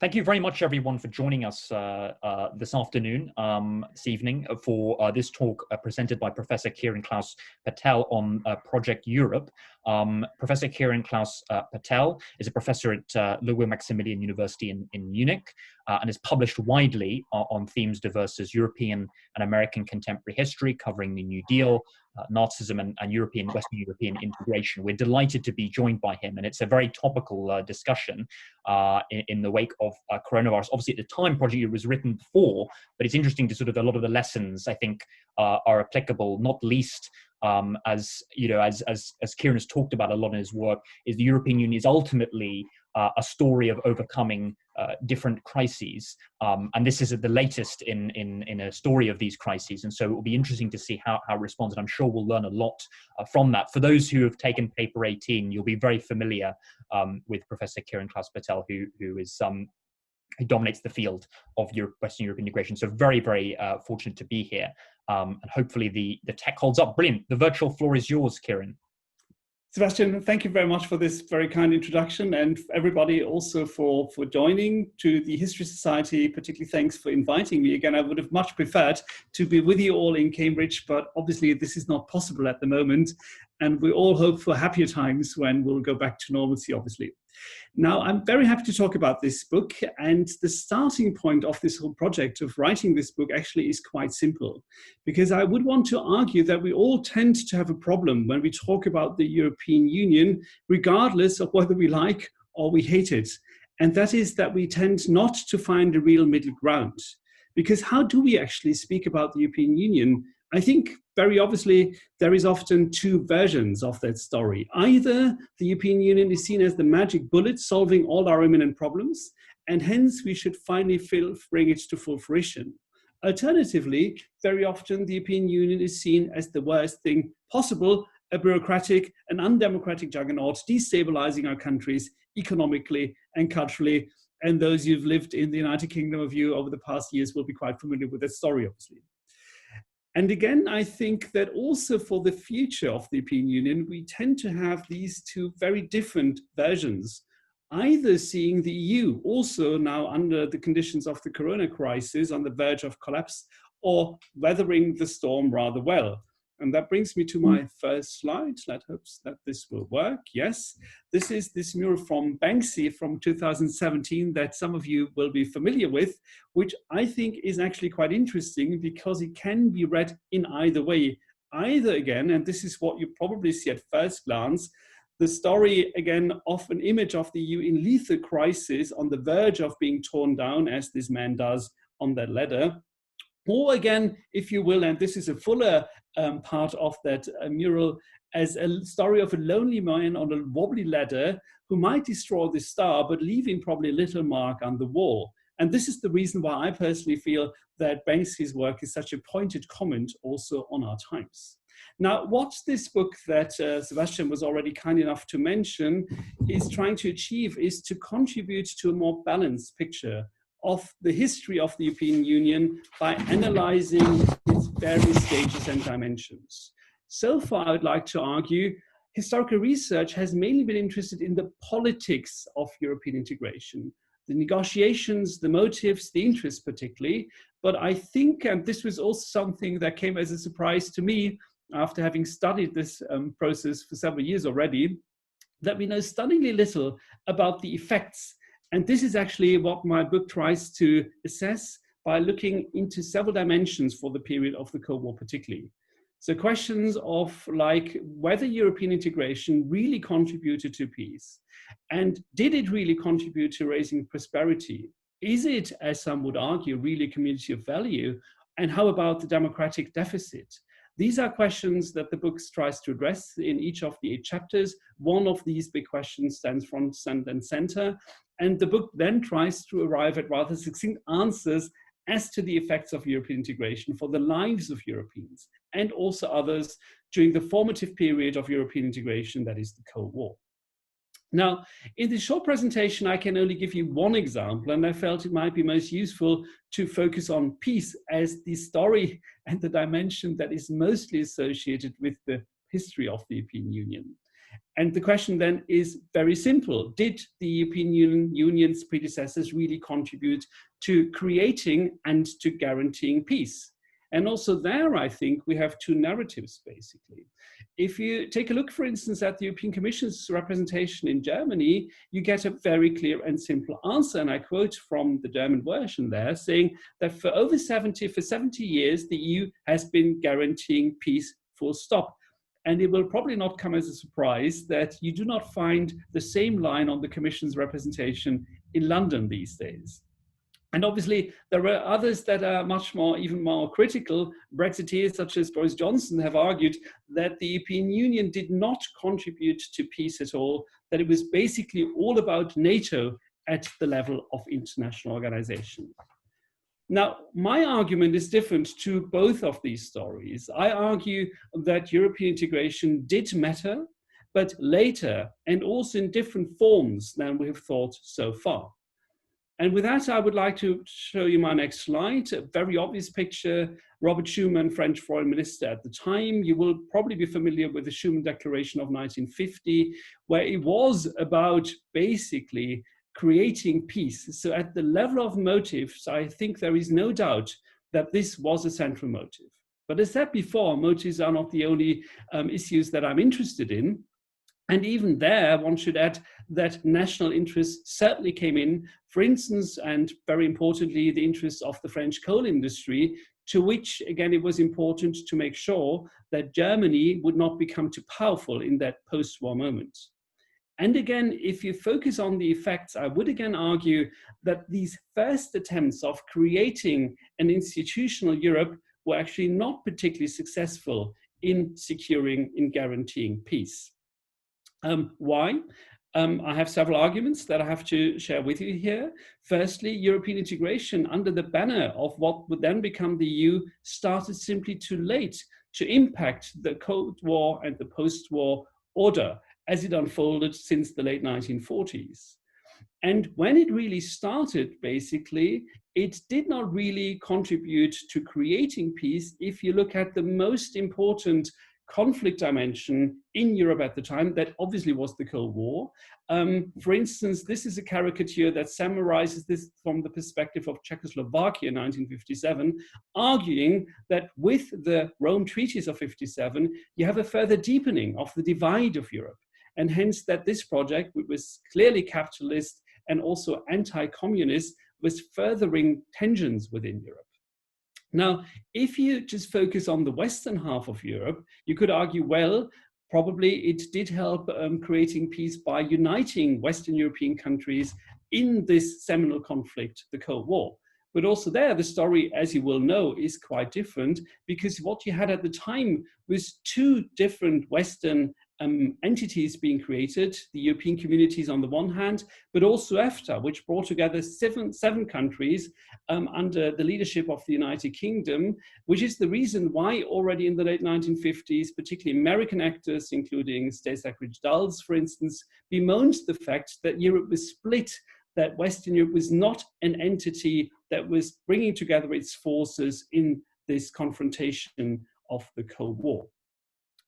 Thank you very much, everyone, for joining us this afternoon, this evening, for this talk presented by Professor Kiran Klaus Patel on Project Europe. Professor Kiran Klaus Patel is a professor at Ludwig Maximilian University in Munich and is published widely on themes diverse as European and American contemporary history, covering the New Deal, Nazism and Western European integration. We're delighted to be joined by him, and it's a very topical discussion in the wake of coronavirus. Obviously, at the time, Project Europe was written before, but it's interesting to sort of a lot of the lessons I think are applicable, not least as Kiran has talked about a lot in his work, is the European Union is ultimately a story of overcoming different crises, and this is the latest in a story of these crises. And so it will be interesting to see how it responds, and I'm sure we'll learn a lot from that. For those who have taken paper 18, you'll be very familiar with Professor Kiran Klaus Patel, who dominates the field of Western European integration. So very, very fortunate to be here. And hopefully the tech holds up. Brilliant. The virtual floor is yours, Kiran. Sebastian, thank you very much for this very kind introduction, and everybody also for joining to the History Society. Particularly thanks for inviting me again. I would have much preferred to be with you all in Cambridge, but obviously this is not possible at the moment. And we all hope for happier times when we'll go back to normalcy, obviously. Now, I'm very happy to talk about this book, and the starting point of this whole project of writing this book actually is quite simple, because I would want to argue that we all tend to have a problem when we talk about the European Union, regardless of whether we like or we hate it. And that is that we tend not to find a real middle ground. Because how do we actually speak about the European Union? I think very obviously there is often two versions of that story. Either the European Union is seen as the magic bullet solving all our imminent problems, and hence we should finally bring it to full fruition. Alternatively, very often the European Union is seen as the worst thing possible, a bureaucratic and undemocratic juggernaut destabilizing our countries economically and culturally. And those who've lived in the United Kingdom of you over the past years will be quite familiar with that story, obviously. And again, I think that also for the future of the European Union, we tend to have these two very different versions, either seeing the EU also now under the conditions of the corona crisis on the verge of collapse, or weathering the storm rather well. And that brings me to my first slide. Let's hope that this will work. Yes, this is this mural from Banksy from 2017 that some of you will be familiar with, which I think is actually quite interesting because it can be read in either way. Either again, and this is what you probably see at first glance, the story again of an image of the EU in lethal crisis on the verge of being torn down, as this man does on that ladder. Or again, if you will, and this is a fuller part of that mural, as a story of a lonely man on a wobbly ladder who might destroy the star, but leaving probably a little mark on the wall. And this is the reason why I personally feel that Banksy's work is such a pointed comment also on our times. Now, what this book that Sebastian was already kind enough to mention is trying to achieve is to contribute to a more balanced picture of the history of the European Union by analyzing its various stages and dimensions. So far, I would like to argue, historical research has mainly been interested in the politics of European integration, the negotiations, the motives, the interests particularly. But I think, and this was also something that came as a surprise to me after having studied this process for several years already, that we know stunningly little about the effects. And this is actually what my book tries to assess by looking into several dimensions for the period of the Cold War particularly. So questions of like whether European integration really contributed to peace, and did it really contribute to raising prosperity? Is it, as some would argue, really a community of value? And how about the democratic deficit? These are questions that the book tries to address in each of the 8 chapters. One of these big questions stands front and center. And the book then tries to arrive at rather succinct answers as to the effects of European integration for the lives of Europeans and also others during the formative period of European integration, that is the Cold War. Now, in this short presentation, I can only give you one example, and I felt it might be most useful to focus on peace as the story and the dimension that is mostly associated with the history of the European Union. And the question then is very simple. Did the European Union's predecessors really contribute to creating and to guaranteeing peace? And also there, I think, we have two narratives, basically. If you take a look, for instance, at the European Commission's representation in Germany, you get a very clear and simple answer. And I quote from the German version there, saying that for 70 years, the EU has been guaranteeing peace, full stop. And it will probably not come as a surprise that you do not find the same line on the Commission's representation in London these days. And obviously, there are others that are even more critical. Brexiteers such as Boris Johnson have argued that the European Union did not contribute to peace at all, that it was basically all about NATO at the level of international organization. Now, my argument is different to both of these stories. I argue that European integration did matter, but later and also in different forms than we have thought so far. And with that, I would like to show you my next slide, a very obvious picture. Robert Schumann, French foreign minister at the time. You will probably be familiar with the Schumann Declaration of 1950, where it was about basically creating peace. So at the level of motives, I think there is no doubt that this was a central motive. But as said before, motives are not the only issues that I'm interested in. And even there, one should add that national interests certainly came in, for instance, and very importantly, the interests of the French coal industry, to which, again, it was important to make sure that Germany would not become too powerful in that post-war moment. And again, if you focus on the effects, I would again argue that these first attempts of creating an institutional Europe were actually not particularly successful in securing, in guaranteeing peace. Why? I have several arguments that I have to share with you here. Firstly, European integration under the banner of what would then become the EU started simply too late to impact the Cold War and the post-war order as it unfolded since the late 1940s. And when it really started, basically, it did not really contribute to creating peace if you look at the most important conflict dimension in Europe at the time, that obviously was the Cold War. For instance, this is a caricature that summarizes this from the perspective of Czechoslovakia in 1957, arguing that with the Rome Treaties of 57, you have a further deepening of the divide of Europe. And hence that this project, which was clearly capitalist and also anti-communist, was furthering tensions within Europe. Now, if you just focus on the western half of Europe, you could argue, well, probably it did help creating peace by uniting Western European countries in this seminal conflict, the Cold War. But also there, the story, as you will know, is quite different, because what you had at the time was two different Western entities being created, the European communities on the one hand, but also EFTA, which brought together seven countries under the leadership of the United Kingdom, which is the reason why already in the late 1950s, particularly American actors, including Stacey Dulles, for instance, bemoaned the fact that Europe was split, that Western Europe was not an entity that was bringing together its forces in this confrontation of the Cold War.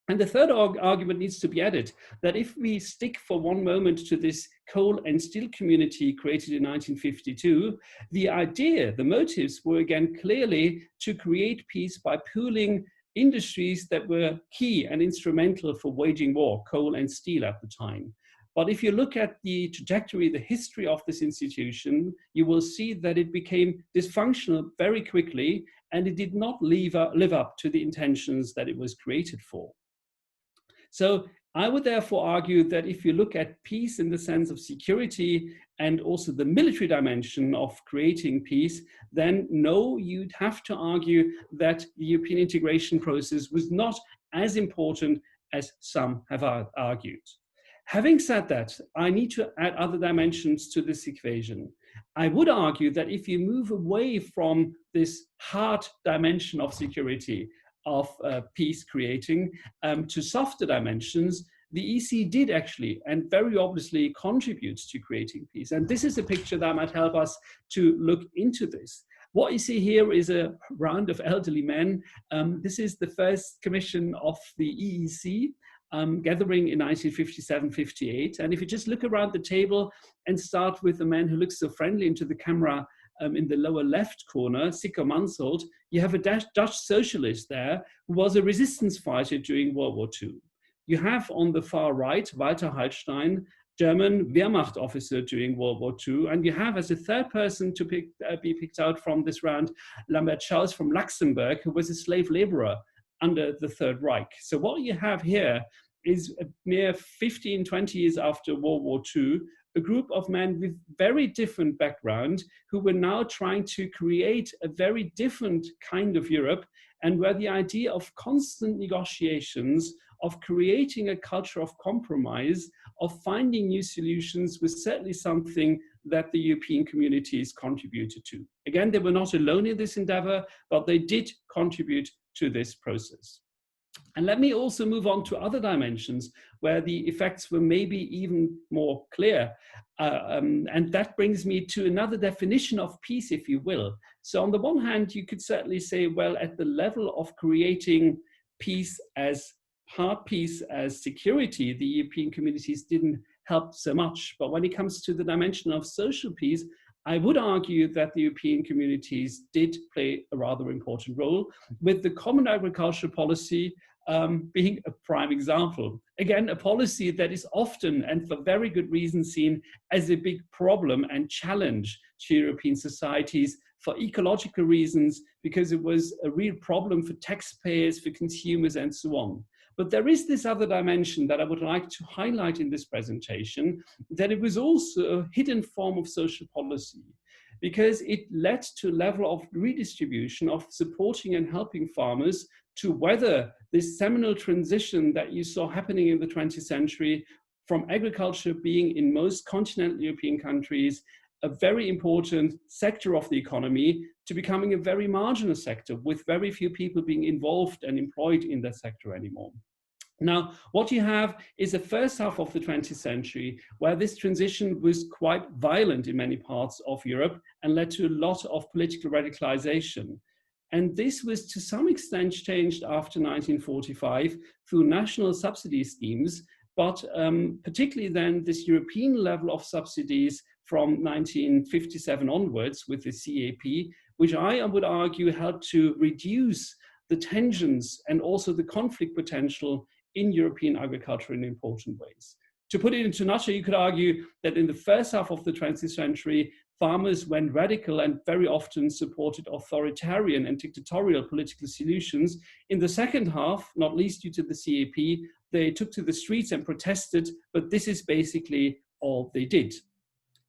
And the third argument needs to be added, that if we stick for one moment to this coal and steel community created in 1952, the idea, the motives were again clearly to create peace by pooling industries that were key and instrumental for waging war, coal and steel at the time. But if you look at the trajectory, the history of this institution, you will see that it became dysfunctional very quickly, and it did not live up to the intentions that it was created for. So I would therefore argue that if you look at peace in the sense of security and also the military dimension of creating peace, then no, you'd have to argue that the European integration process was not as important as some have argued. Having said that, I need to add other dimensions to this equation. I would argue that if you move away from this hard dimension of security, of peace creating, to softer dimensions, the EC did actually and very obviously contribute to creating peace. And this is a picture that might help us to look into this. What you see here is a round of elderly men. This is the first commission of the EEC. gathering in 1957-58. And if you just look around the table and start with the man who looks so friendly into the camera in the lower left corner, Sikko Mansholt, you have a Dutch socialist there who was a resistance fighter during World War II. You have on the far right, Walter Hallstein, German Wehrmacht officer during World War II. And you have as a third person to be picked out from this round, Lambert Charles from Luxembourg, who was a slave laborer under the Third Reich. So what you have here is a mere 15, 20 years after World War II, a group of men with very different background who were now trying to create a very different kind of Europe, and where the idea of constant negotiations, of creating a culture of compromise, of finding new solutions was certainly something that the European communities contributed to. Again, they were not alone in this endeavor, but they did contribute to this process. And let me also move on to other dimensions where the effects were maybe even more clear. And that brings me to another definition of peace, if you will. So on the one hand, you could certainly say, well, at the level of creating peace as hard peace, as security, the European communities didn't help so much. But when it comes to the dimension of social peace, I would argue that the European communities did play a rather important role, with the common agricultural policy being a prime example. Again, a policy that is often, and for very good reason, seen as a big problem and challenge to European societies for ecological reasons, because it was a real problem for taxpayers, for consumers, and so on. But there is this other dimension that I would like to highlight in this presentation, that it was also a hidden form of social policy, because it led to a level of redistribution, of supporting and helping farmers to weather this seminal transition that you saw happening in the 20th century, from agriculture being in most continental European countries a very important sector of the economy to becoming a very marginal sector, with very few people being involved and employed in that sector anymore. Now, what you have is the first half of the 20th century where this transition was quite violent in many parts of Europe and led to a lot of political radicalization. And this was to some extent changed after 1945 through national subsidy schemes, but particularly then this European level of subsidies from 1957 onwards with the CAP, which I would argue helped to reduce the tensions and also the conflict potential in European agriculture in important ways. To put it into a nutshell, you could argue that in the first half of the 20th century, farmers went radical and very often supported authoritarian and dictatorial political solutions. In the second half, not least due to the CAP, they took to the streets and protested, but this is basically all they did.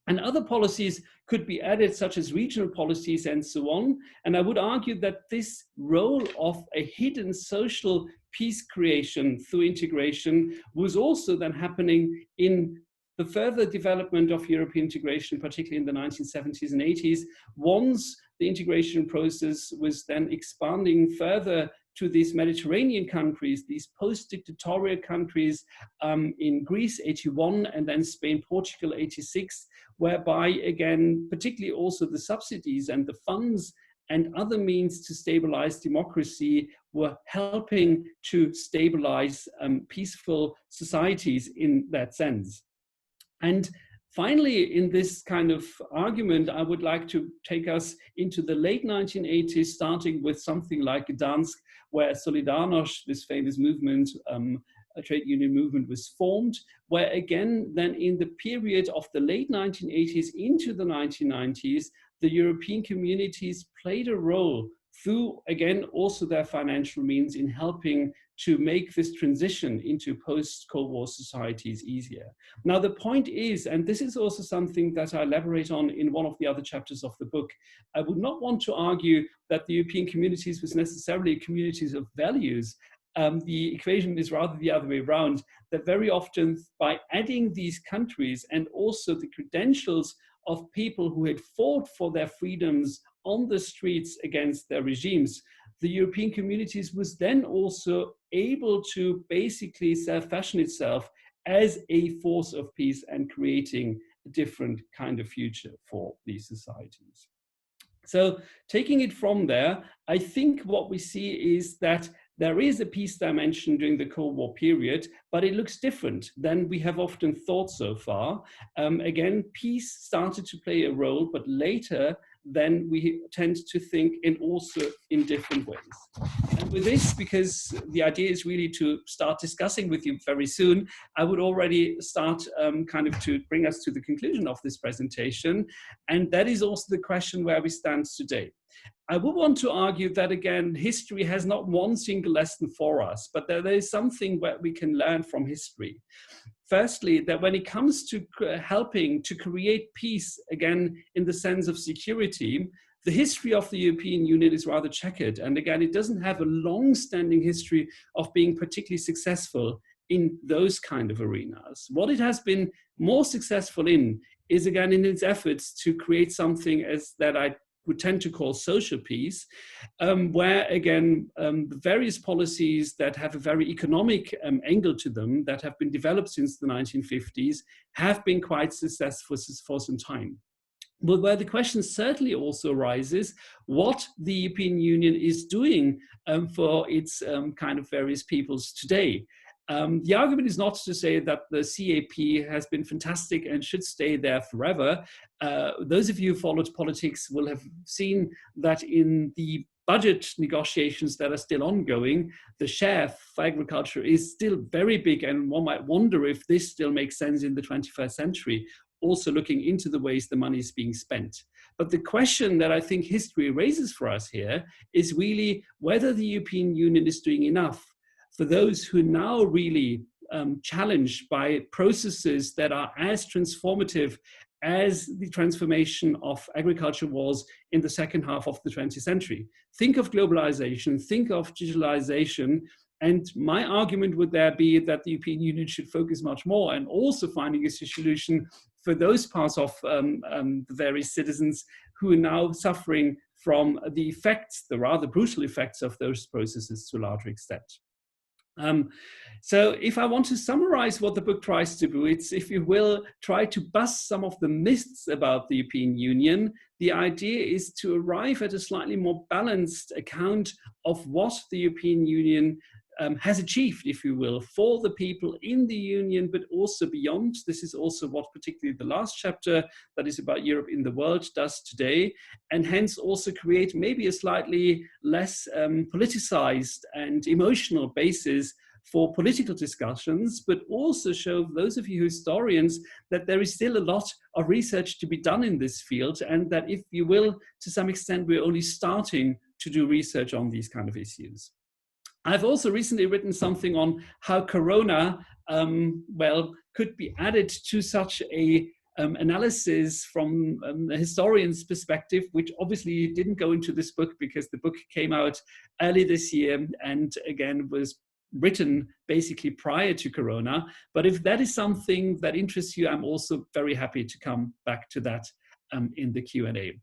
And other policies could be added, such as regional policies and so on. And I would argue that this role of a hidden social peace creation through integration was also then happening in the further development of European integration, particularly in the 1970s and 80s, once the integration process was then expanding further to these Mediterranean countries, these post-dictatorial countries in Greece, 81, and then Spain, Portugal, 86, whereby, again, particularly also the subsidies and the funds and other means to stabilize democracy were helping to stabilize peaceful societies in that sense. And finally, in this kind of argument, I would like to take us into the late 1980s, starting with something like Gdansk, where Solidarność, this famous movement, a trade union movement, was formed, where again, then in the period of the late 1980s into the 1990s, the European communities played a role through, again, also their financial means in helping to make this transition into post-Cold War societies easier. Now, the point is, and this is also something that I elaborate on in one of the other chapters of the book, I would not want to argue that the European communities was necessarily communities of values. The equation is rather the other way around, that very often by adding these countries and also the credentials of people who had fought for their freedoms on the streets against their regimes, the European communities was then also able to basically self-fashion itself as a force of peace and creating a different kind of future for these societies. So taking it from there, I think what we see is that there is a peace dimension during the Cold War period, but it looks different than we have often thought so far. Again, peace started to play a role, but later then we tend to think also in different ways. And with this, because the idea is really to start discussing with you very soon, I would already start kind of to bring us to the conclusion of this presentation. And that is also the question where we stand today. I would want to argue that, again, history has not one single lesson for us, but there is something where we can learn from history. Firstly, that when it comes to helping to create peace, again, in the sense of security, the history of the European Union is rather checkered. And again, it doesn't have a long-standing history of being particularly successful in those kind of arenas. What it has been more successful in is, again, in its efforts to create something as that I would tend to call social peace, where, again, the various policies that have a very economic angle to them that have been developed since the 1950s have been quite successful for some time. But where the question certainly also arises, what the European Union is doing for its kind of various peoples today. The argument is not to say that the CAP has been fantastic and should stay there forever. Those of you who followed politics will have seen that in the budget negotiations that are still ongoing, the share for agriculture is still very big, and one might wonder if this still makes sense in the 21st century, also looking into the ways the money is being spent. But the question that I think history raises for us here is really whether the European Union is doing enough for those who are now really challenged by processes that are as transformative as the transformation of agriculture was in the second half of the 20th century. Think of globalization, think of digitalization, and my argument would there be that the European Union should focus much more and also finding a solution for those parts of the various citizens who are now suffering from the effects, the rather brutal effects of those processes to a larger extent. So if I want to summarize what the book tries to do, it's, if you will, try to bust some of the myths about the European Union. The idea is to arrive at a slightly more balanced account of what the European Union has achieved, if you will, for the people in the Union, but also beyond. This is also what particularly the last chapter that is about Europe in the world does today, and hence also create maybe a slightly less politicized and emotional basis for political discussions, but also show those of you historians that there is still a lot of research to be done in this field, and that, if you will, to some extent, we're only starting to do research on these kind of issues. I've also recently written something on how Corona, could be added to such a analysis from a historian's perspective, which obviously didn't go into this book because the book came out early this year and, again, was written basically prior to Corona. But if that is something that interests you, I'm also very happy to come back to that in the Q&A.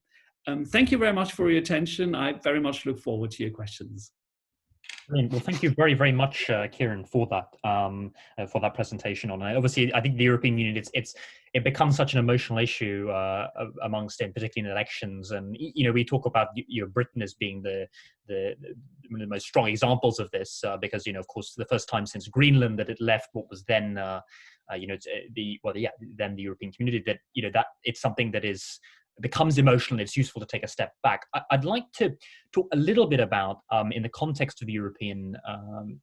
Thank you very much for your attention. I very much look forward to your questions. Brilliant. Well, thank you very, very much, Kiran, for that presentation on it. Obviously, I think the European Union, it becomes such an emotional issue amongst, and particularly in elections. And we talk about Britain as being one of the most strong examples of this, because of course, the first time since Greenland that it left what was then then the European Community, that it's something that becomes emotional. It's useful to take a step back. I'd like to talk a little bit about, in the context of the European,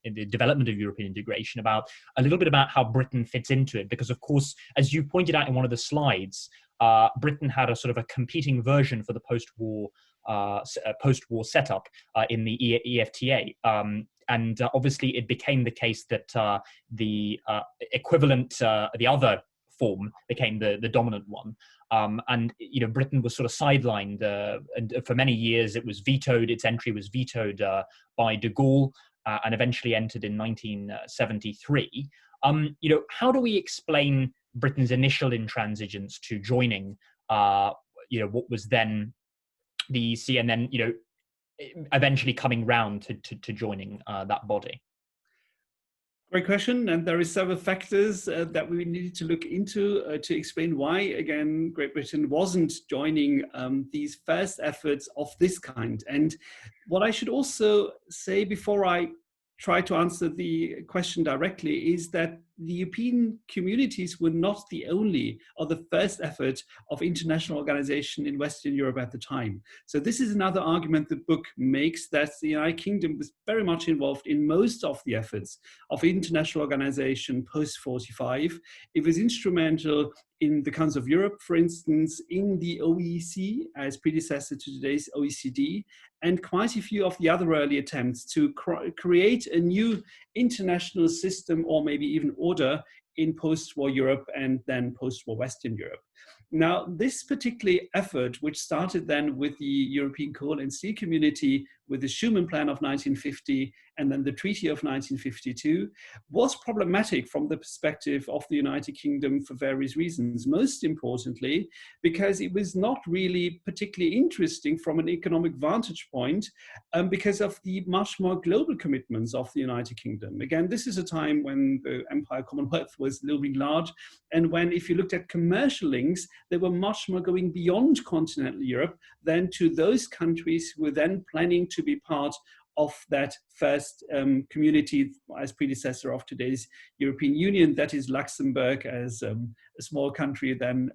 in the development of European integration, a little bit about how Britain fits into it. Because of course, as you pointed out in one of the slides, Britain had a sort of a competing version for the post-war setup in the EFTA. And obviously it became the case that the equivalent, the other form became the dominant one. And Britain was sort of sidelined, and for many years it was vetoed. Its entry was vetoed by de Gaulle, and eventually entered in 1973. How do we explain Britain's initial intransigence to joining what was then the EC, and then eventually coming round to joining that body? Great question, and there are several factors that we needed to look into to explain why, again, Great Britain wasn't joining these first efforts of this kind. And what I should also say before I try to answer the question directly, is that the European communities were not the only or the first effort of international organization in Western Europe at the time. So this is another argument the book makes, that the United Kingdom was very much involved in most of the efforts of international organization post-45. It was instrumental in the Council of Europe, for instance, in the OEC as predecessor to today's OECD, and quite a few of the other early attempts to create a new international system, or maybe even order, in post-war Europe and then post-war Western Europe. Now, this particular effort, which started then with the European Coal and Steel Community, with the Schumann Plan of 1950 and then the Treaty of 1952, was problematic from the perspective of the United Kingdom for various reasons. Most importantly, because it was not really particularly interesting from an economic vantage point, because of the much more global commitments of the United Kingdom. Again, this is a time when the Empire Commonwealth was looming large, and when, if you looked at commercial links, they were much more going beyond continental Europe than to those countries who were then planning to be part of that first community as predecessor of today's European Union, that is Luxembourg as a small country, then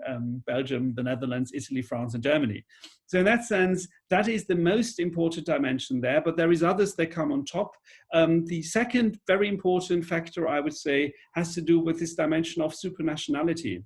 Belgium, the Netherlands, Italy, France, and Germany. So in that sense, that is the most important dimension there, but there is others that come on top. The second very important factor, I would say, has to do with this dimension of supranationality,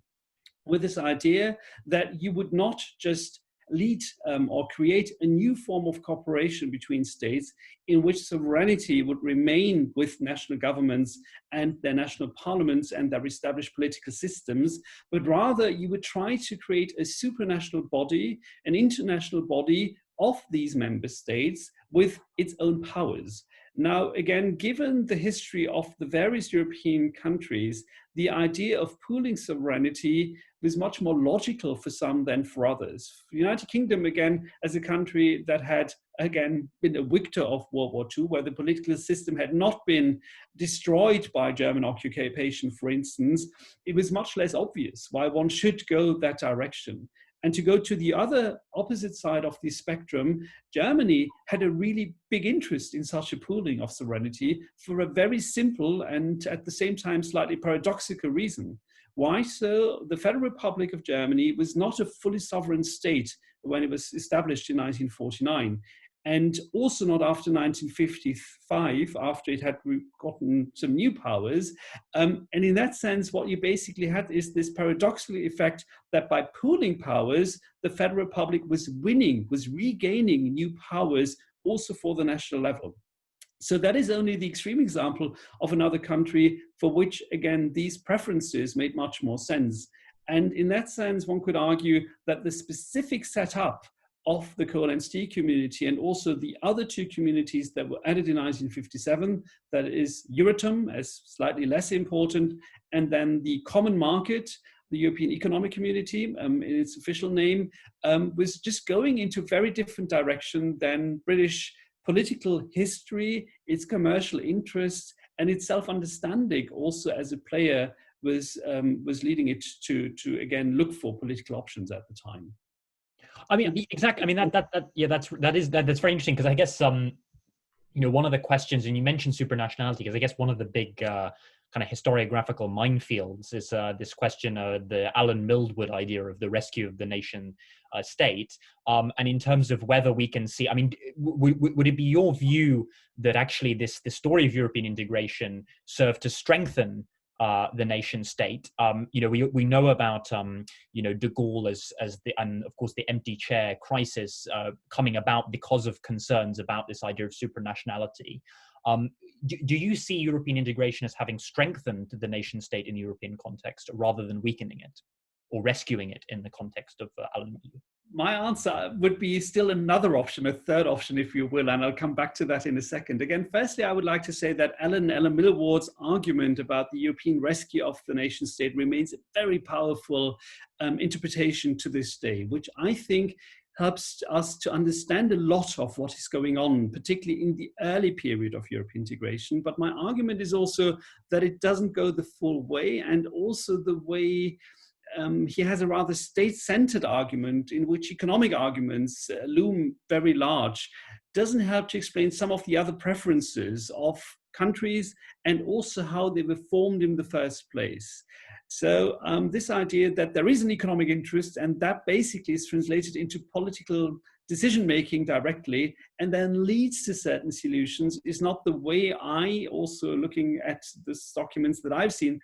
with this idea that you would not just lead or create a new form of cooperation between states in which sovereignty would remain with national governments and their national parliaments and their established political systems, but rather you would try to create a supranational body, an international body of these member states with its own powers. Now, again, given the history of the various European countries, the idea of pooling sovereignty was much more logical for some than for others. The United Kingdom, again, as a country that had, again, been a victor of World War II, where the political system had not been destroyed by German occupation, for instance, it was much less obvious why one should go that direction. And to go to the other opposite side of the spectrum, Germany had a really big interest in such a pooling of sovereignty for a very simple and at the same time slightly paradoxical reason. Why so? The Federal Republic of Germany was not a fully sovereign state when it was established in 1949. And also not after 1955, after it had gotten some new powers. And in that sense, what you basically had is this paradoxical effect that by pooling powers, the Federal Republic was winning, was regaining new powers also for the national level. So that is only the extreme example of another country for which, again, these preferences made much more sense. And in that sense, one could argue that the specific setup of the coal and steel community and also the other two communities that were added in 1957, that is Euratom as slightly less important, and then the common market, the European Economic Community in its official name, was just going into a very different direction than British political history, its commercial interests, and its self-understanding also as a player was leading it to again look for political options at the time. I mean, exactly. I mean, that's very interesting, because I guess one of the questions, and you mentioned supranationality, because I guess one of the big kind of historiographical minefields is this question, the Alan Mildwood idea of the rescue of the nation state, and in terms of whether we can see, I mean, would it be your view that actually this story of European integration served to strengthen the nation state? We know about de Gaulle and of course the empty chair crisis coming about because of concerns about this idea of supranationality. Do you see European integration as having strengthened the nation state in the European context rather than weakening it or rescuing it in the context of Alan Mildwood? My answer would be still another option, a third option, if you will, and I'll come back to that in a second. Again, firstly, I would like to say that Alan Mildwood's argument about the European rescue of the nation state remains a very powerful interpretation to this day, which I think helps us to understand a lot of what is going on, particularly in the early period of European integration. But my argument is also that it doesn't go the full way, and also the way he has a rather state-centered argument in which economic arguments loom very large, doesn't help to explain some of the other preferences of countries and also how they were formed in the first place. So this idea that there is an economic interest and that basically is translated into political decision-making directly and then leads to certain solutions is not the way I, also looking at the documents that I've seen,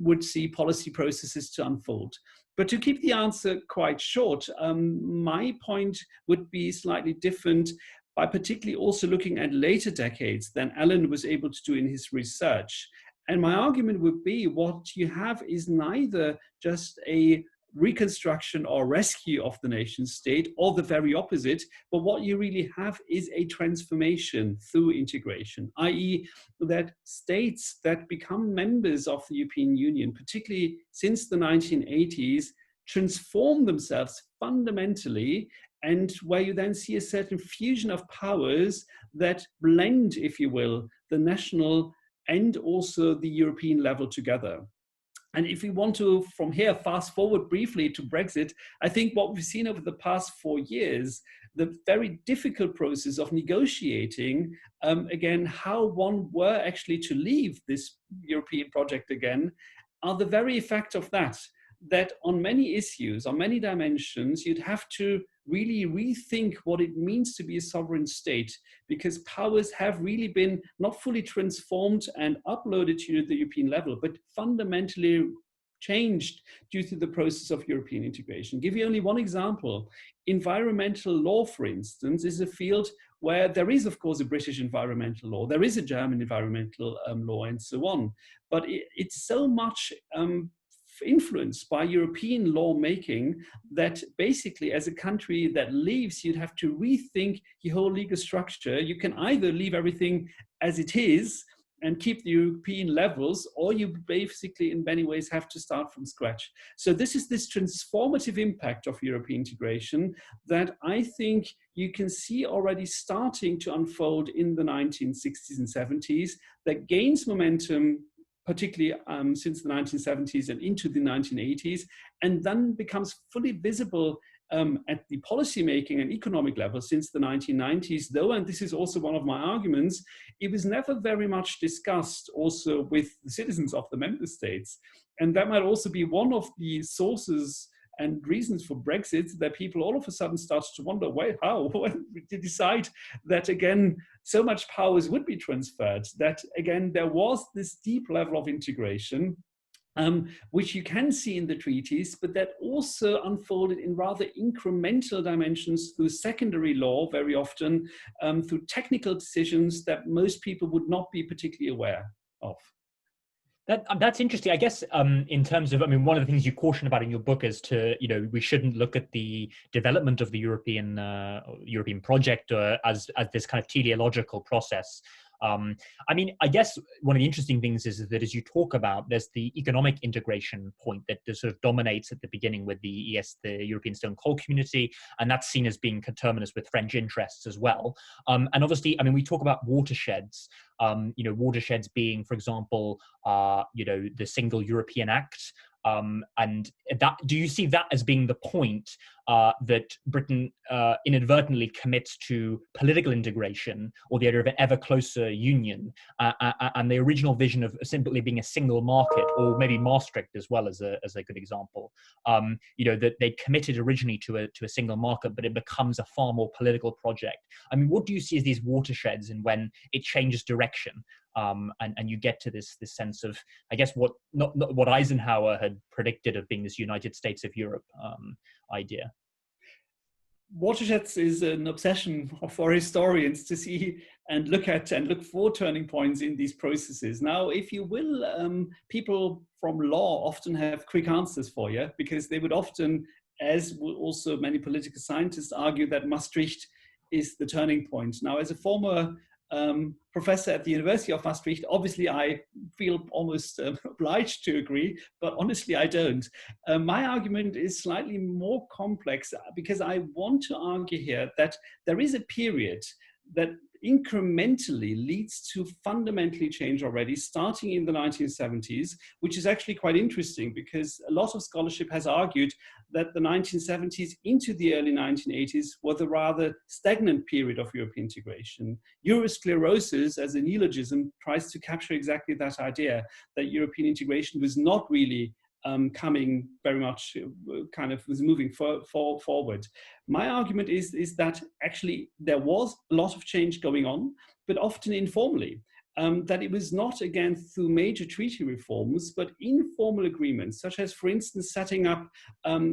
would see policy processes to unfold. But to keep the answer quite short, my point would be slightly different by particularly also looking at later decades than Alan was able to do in his research. And my argument would be what you have is neither just a reconstruction or rescue of the nation state or the very opposite, but what you really have is a transformation through integration, i.e. that states that become members of the European Union, particularly since the 1980s, transform themselves fundamentally, and where you then see a certain fusion of powers that blend, if you will, the national and also the European level together. And if we want to, from here, fast forward briefly to Brexit, I think what we've seen over the past 4 years, the very difficult process of negotiating, again, how one were actually to leave this European project again, are the very effect of that on many issues, on many dimensions, you'd have to really rethink what it means to be a sovereign state, because powers have really been not fully transformed and uploaded to the European level, but fundamentally changed due to the process of European integration. Give you only one example. Environmental law, for instance, is a field where there is, of course, a British environmental law, there is a German environmental law, and so on. But it's so much influenced by European lawmaking that basically as a country that leaves, you'd have to rethink your whole legal structure. You can either leave everything as it is and keep the European levels, or you basically in many ways have to start from scratch. So this is this transformative impact of European integration that I think you can see already starting to unfold in the 1960s and 70s, that gains momentum particularly since the 1970s and into the 1980s, and then becomes fully visible at the policymaking and economic level since the 1990s, though, and this is also one of my arguments, it was never very much discussed also with the citizens of the member states. And that might also be one of the sources and reasons for Brexit, that people all of a sudden started to wonder, wait, how? To decide that, again, so much powers would be transferred, that, again, there was this deep level of integration, which you can see in the treaties, but that also unfolded in rather incremental dimensions through secondary law, very often, through technical decisions that most people would not be particularly aware of. That's interesting. I guess in terms of, I mean, one of the things you caution about in your book is to, we shouldn't look at the development of the European project as this kind of teleological process. I mean, I guess one of the interesting things is that as you talk about, there's the economic integration point that sort of dominates at the beginning with the European Steel and Coal Community, and that's seen as being coterminous with French interests as well. And obviously, I mean, we talk about watersheds, watersheds being, for example, the Single European Act. And that, do you see that as being the point that Britain inadvertently commits to political integration, or the idea of an ever closer union, and the original vision of simply being a single market, or maybe Maastricht as well as a good example, that they committed originally to a single market, but it becomes a far more political project? I mean, what do you see as these watersheds, and when it changes direction? And you get to this sense of, I guess, what Eisenhower had predicted of being this United States of Europe idea. Watersheds is an obsession for historians to see and look for turning points in these processes. Now, if you will, people from law often have quick answers for you, because they would often, as will also many political scientists, argue that Maastricht is the turning point. Now, as a former professor at the University of Maastricht, obviously I feel almost obliged to agree, but honestly I don't. My argument is slightly more complex, because I want to argue here that there is a period that incrementally leads to fundamentally change already, starting in the 1970s, which is actually quite interesting because a lot of scholarship has argued that the 1970s into the early 1980s were the rather stagnant period of European integration. Eurosclerosis, as a neologism, tries to capture exactly that idea, that European integration was not really coming very much, kind of was moving forward. My argument is that actually there was a lot of change going on, but often informally. That it was not, again, through major treaty reforms, but informal agreements, such as, for instance, setting up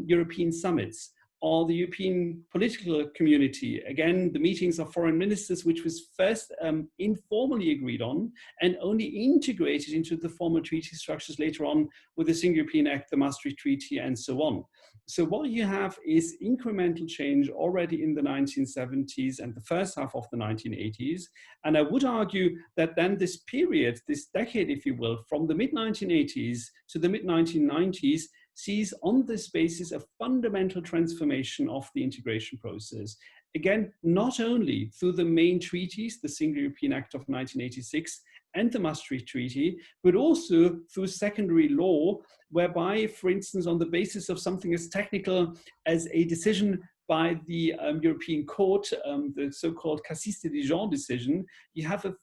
European summits, or the European political community, again, the meetings of foreign ministers, which was first informally agreed on and only integrated into the formal treaty structures later on with the Single European Act, the Maastricht Treaty, and so on. So what you have is incremental change already in the 1970s and the first half of the 1980s. And I would argue that then this period, this decade, if you will, from the mid-1980s to the mid-1990s, sees on this basis a fundamental transformation of the integration process. Again, not only through the main treaties, the Single European Act of 1986 and the Maastricht Treaty, but also through secondary law, whereby, for instance, on the basis of something as technical as a decision by the European Court, the so-called Cassis de Dijon decision, you have a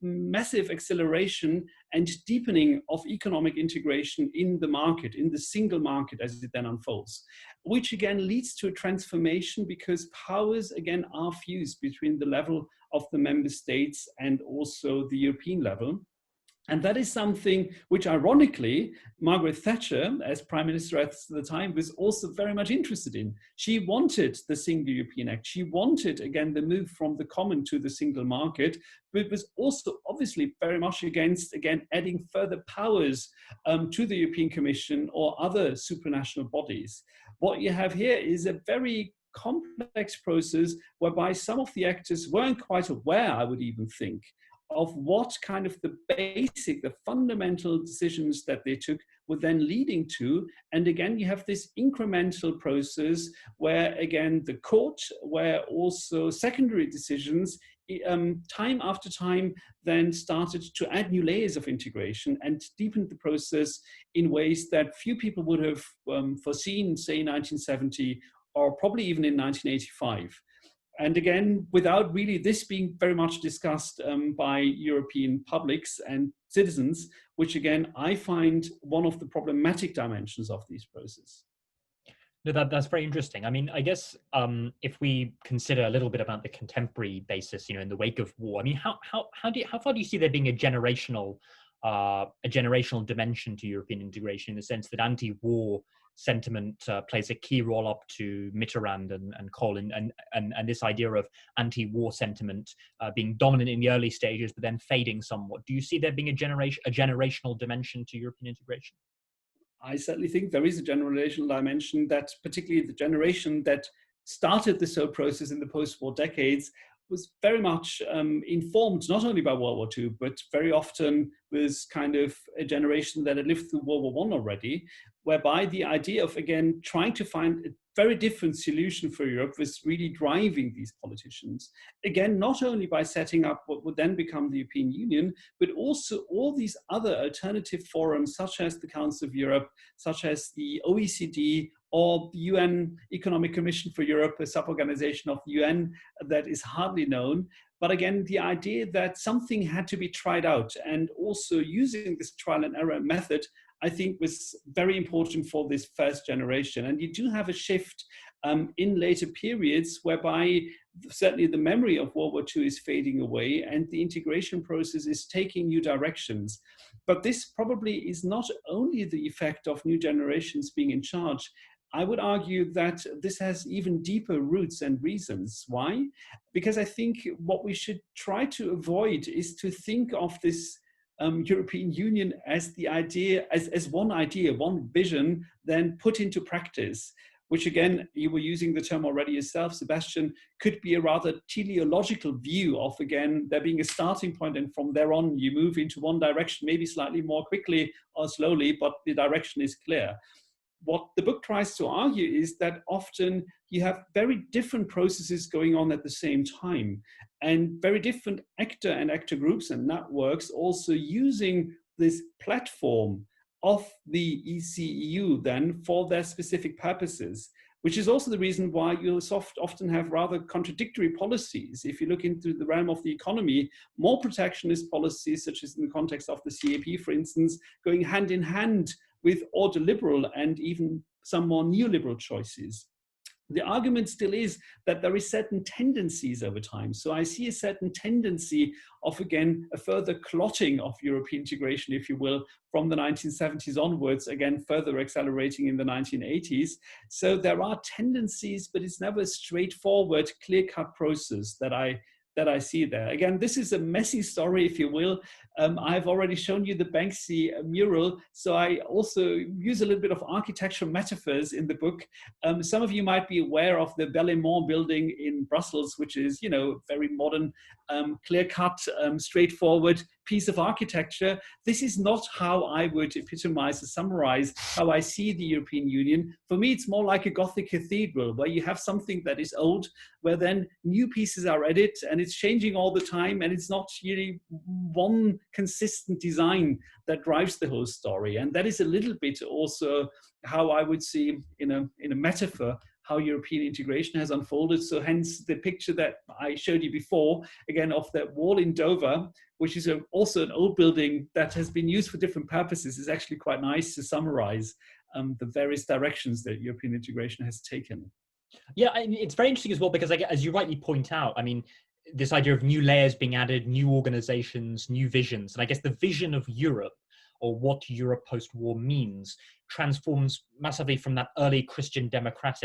massive acceleration and deepening of economic integration in the market, in the single market as it then unfolds, which again leads to a transformation because powers again are fused between the level of the member states and also the European level. And that is something which, ironically, Margaret Thatcher, as Prime Minister at the time, was also very much interested in. She wanted the Single European Act. She wanted, again, the move from the common to the single market, but was also obviously very much against, again, adding further powers to the European Commission or other supranational bodies. What you have here is a very complex process whereby some of the actors weren't quite aware, I would even think, of what kind of the basic, the fundamental decisions that they took were then leading to. And again, you have this incremental process where, again, the court, where also secondary decisions, time after time, then started to add new layers of integration and deepened the process in ways that few people would have foreseen, say, in 1970 or probably even in 1985. And again, without really this being very much discussed by European publics and citizens, which again, I find one of the problematic dimensions of these processes. No, that's very interesting. I mean, I guess if we consider a little bit about the contemporary basis, in the wake of war, I mean, how far do you see there being a generational dimension to European integration, in the sense that anti-war sentiment plays a key role up to Mitterrand and Kohl, and this idea of anti-war sentiment being dominant in the early stages, but then fading somewhat. Do you see there being a generational dimension to European integration? I certainly think there is a generational dimension, that particularly the generation that started this whole process in the post-war decades was very much informed not only by World War II, but very often was kind of a generation that had lived through World War I already, whereby the idea of, again, trying to find a very different solution for Europe was really driving these politicians. Again, not only by setting up what would then become the European Union, but also all these other alternative forums, such as the Council of Europe, such as the OECD, or the UN Economic Commission for Europe, a sub-organization of the UN that is hardly known. But again, the idea that something had to be tried out, and also using this trial and error method, I think was very important for this first generation. And you do have a shift in later periods whereby certainly the memory of World War II is fading away and the integration process is taking new directions. But this probably is not only the effect of new generations being in charge. I would argue that this has even deeper roots and reasons. Why? Because I think what we should try to avoid is to think of this European Union as the idea, as one idea, one vision, then put into practice, which again, you were using the term already yourself, Sebastian, could be a rather teleological view of, again, there being a starting point, and from there on you move into one direction, maybe slightly more quickly or slowly, but the direction is clear. what the book tries to argue is that often you have very different processes going on at the same time, and very different actor groups and networks also using this platform of the ECEU then for their specific purposes, which is also the reason why you'll often have rather contradictory policies. If you look into the realm of the economy, more protectionist policies, such as in the context of the CAP, for instance, going hand in hand with ordoliberal and even some more neoliberal choices. The argument still is that there is certain tendencies over time. So I see a certain tendency of, again, a further clotting of European integration, if you will, from the 1970s onwards, again, further accelerating in the 1980s. So there are tendencies, but it's never a straightforward, clear-cut process that I see there. Again, this is a messy story, if you will. I've already shown you the Banksy mural, so I also use a little bit of architectural metaphors in the book. Some of you might be aware of the Belle-Émond building in Brussels, which is, you know, very modern, clear-cut, straightforward piece of architecture. This is not how I would epitomize or summarize how I see the European Union. For me, it's more like a Gothic cathedral, where you have something that is old, where then new pieces are added, and it's changing all the time, and it's not really one consistent design that drives the whole story. And that is a little bit also how I would see, in a metaphor, how European integration has unfolded. So hence the picture that I showed you before, again, of that wall in Dover, which is also an old building that has been used for different purposes, is actually quite nice to summarize the various directions that European integration has taken. Yeah, I mean, it's very interesting as well, because as you rightly point out, I mean, this idea of new layers being added, new organizations, new visions. And I guess the vision of Europe, or what Europe post-war means, transforms massively from that early Christian Democrat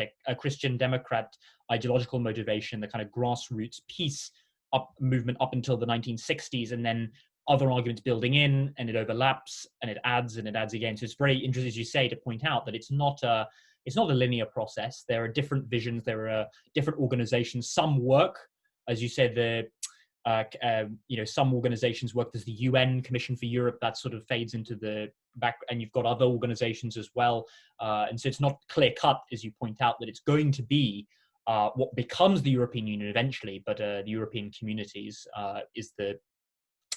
ideological motivation, the kind of grassroots peace movement up until the 1960s, and then other arguments building in, and it overlaps, and it adds again. So it's very interesting, as you say, to point out that it's not a linear process. There are different visions, there are different organizations. Some work, as you said, some organizations work. There's the UN Commission for Europe that sort of fades into the back, and you've got other organizations as well. And so it's not clear cut, as you point out, that it's going to be what becomes the European Union eventually, but the European communities is the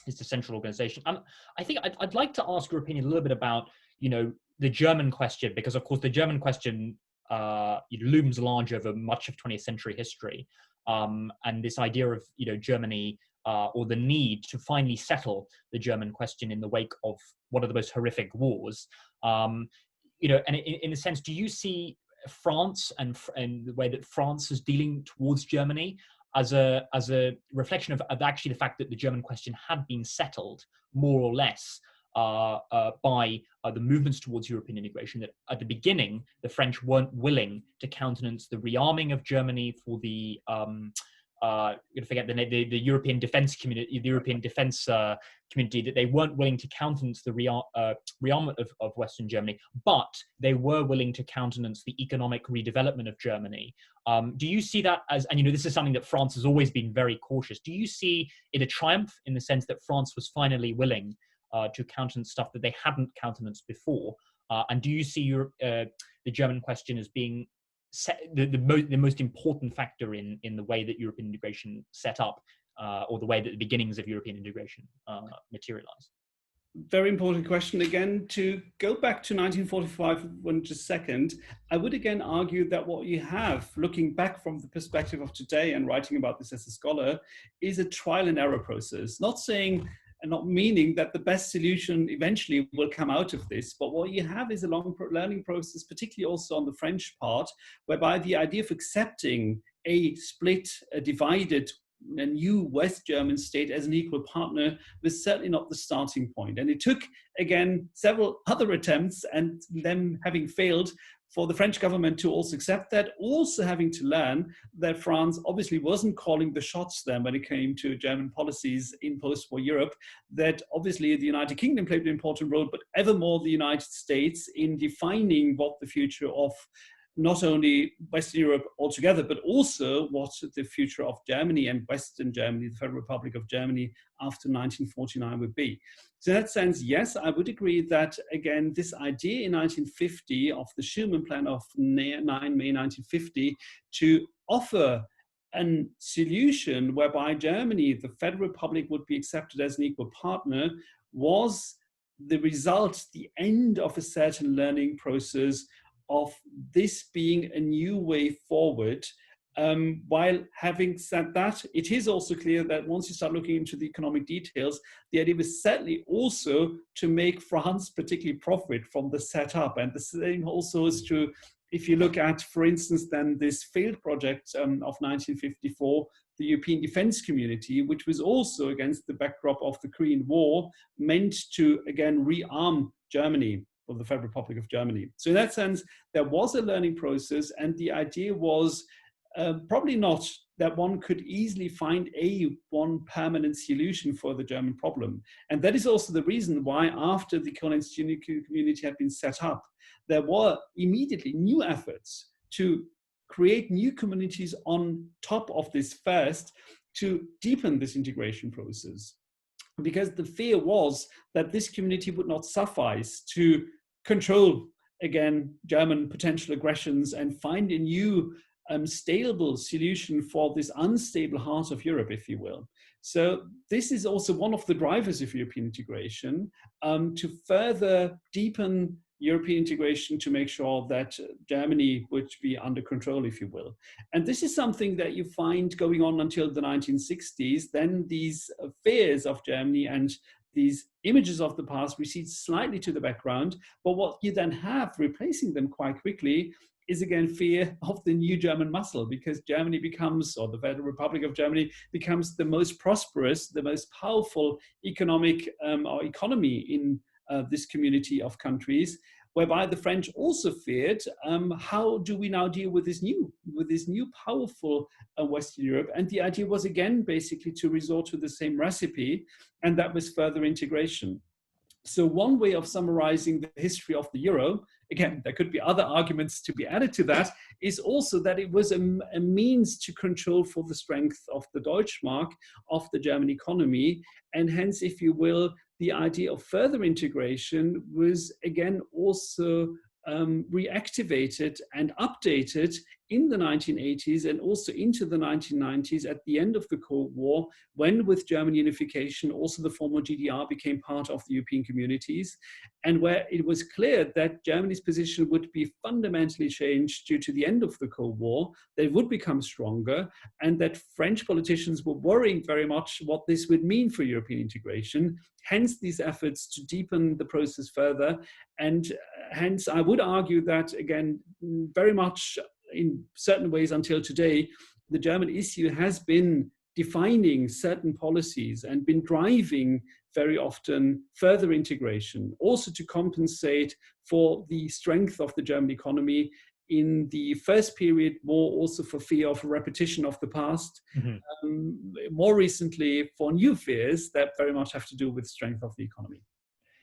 central organization. I think I'd like to ask your opinion a little bit about, the German question, because of course the German question looms large over much of 20th century history. And this idea of, Germany, or the need to finally settle the German question in the wake of one of the most horrific wars. And in a sense, do you see France and the way that France is dealing towards Germany as a reflection of actually the fact that the German question had been settled more or less by the movements towards European integration? That at the beginning, the French weren't willing to countenance the rearming of Germany for the the European defense community, the European defense community, that they weren't willing to countenance the rearmament of Western Germany, but they were willing to countenance the economic redevelopment of Germany. Do you see that as, and this is something that France has always been very cautious, do you see it a triumph in the sense that France was finally willing to countenance stuff that they hadn't countenanced before? And do you see the German question as being the most important factor in the way that European integration set up, or the way that the beginnings of European integration materialized? Very important question. Again, to go back to 1945 one just second, I would again argue that what you have, looking back from the perspective of today and writing about this as a scholar, is a trial and error process. Not saying and not meaning that the best solution eventually will come out of this, but what you have is a long learning process, particularly also on the French part, whereby the idea of accepting a split, a divided, a new West German state as an equal partner was certainly not the starting point. And it took, again, several other attempts, and them having failed, for the French government to also accept that, also having to learn that France obviously wasn't calling the shots then when it came to German policies in post-war Europe, that obviously the United Kingdom played an important role, but evermore the United States in defining what the future of not only Western Europe altogether, but also what the future of Germany and Western Germany, the Federal Republic of Germany after 1949 would be. So in that sense, yes, I would agree that, again, this idea in 1950 of the Schumann Plan of 9 May 1950 to offer a solution whereby Germany, the Federal Republic, would be accepted as an equal partner was the result, the end of a certain learning process of this being a new way forward. While having said that, it is also clear that once you start looking into the economic details, the idea was certainly also to make France particularly profit from the setup. And the same also is true if you look at, for instance, then this failed project of 1954, the European Defense Community, which was also against the backdrop of the Korean War, meant to, again, rearm Germany, or the Federal Republic of Germany. So in that sense, there was a learning process, and the idea was probably not that one could easily find one permanent solution for the German problem. And that is also the reason why after the Cologne Community had been set up, there were immediately new efforts to create new communities on top of this first to deepen this integration process. Because the fear was that this community would not suffice to control, again, German potential aggressions and find a new stable solution for this unstable heart of Europe, if you will. So this is also one of the drivers of European integration, to further deepen European integration, to make sure that Germany would be under control, if you will. And this is something that you find going on until the 1960s. Then these fears of Germany and these images of the past recede slightly to the background. But what you then have replacing them quite quickly is, again, fear of the new German muscle, because Germany becomes, or the Federal Republic of Germany becomes the most prosperous, the most powerful economy in this community of countries, whereby the French also feared, how do we now deal with this new powerful Western Europe? And the idea was, again, basically to resort to the same recipe, and that was further integration. So one way of summarizing the history of the euro, again, there could be other arguments to be added to that, is also that it was a means to control for the strength of the Deutschmark, of the German economy. And hence, if you will, the idea of further integration was, again, also reactivated and updated in the 1980s and also into the 1990s at the end of the Cold War, when with German unification, also the former GDR became part of the European communities, and where it was clear that Germany's position would be fundamentally changed due to the end of the Cold War, that it would become stronger, and that French politicians were worrying very much what this would mean for European integration. Hence these efforts to deepen the process further. And hence I would argue that, again, very much in certain ways until today, the German issue has been defining certain policies and been driving very often further integration, also to compensate for the strength of the German economy in the first period, more also for fear of a repetition of the past, more recently for new fears that very much have to do with strength of the economy.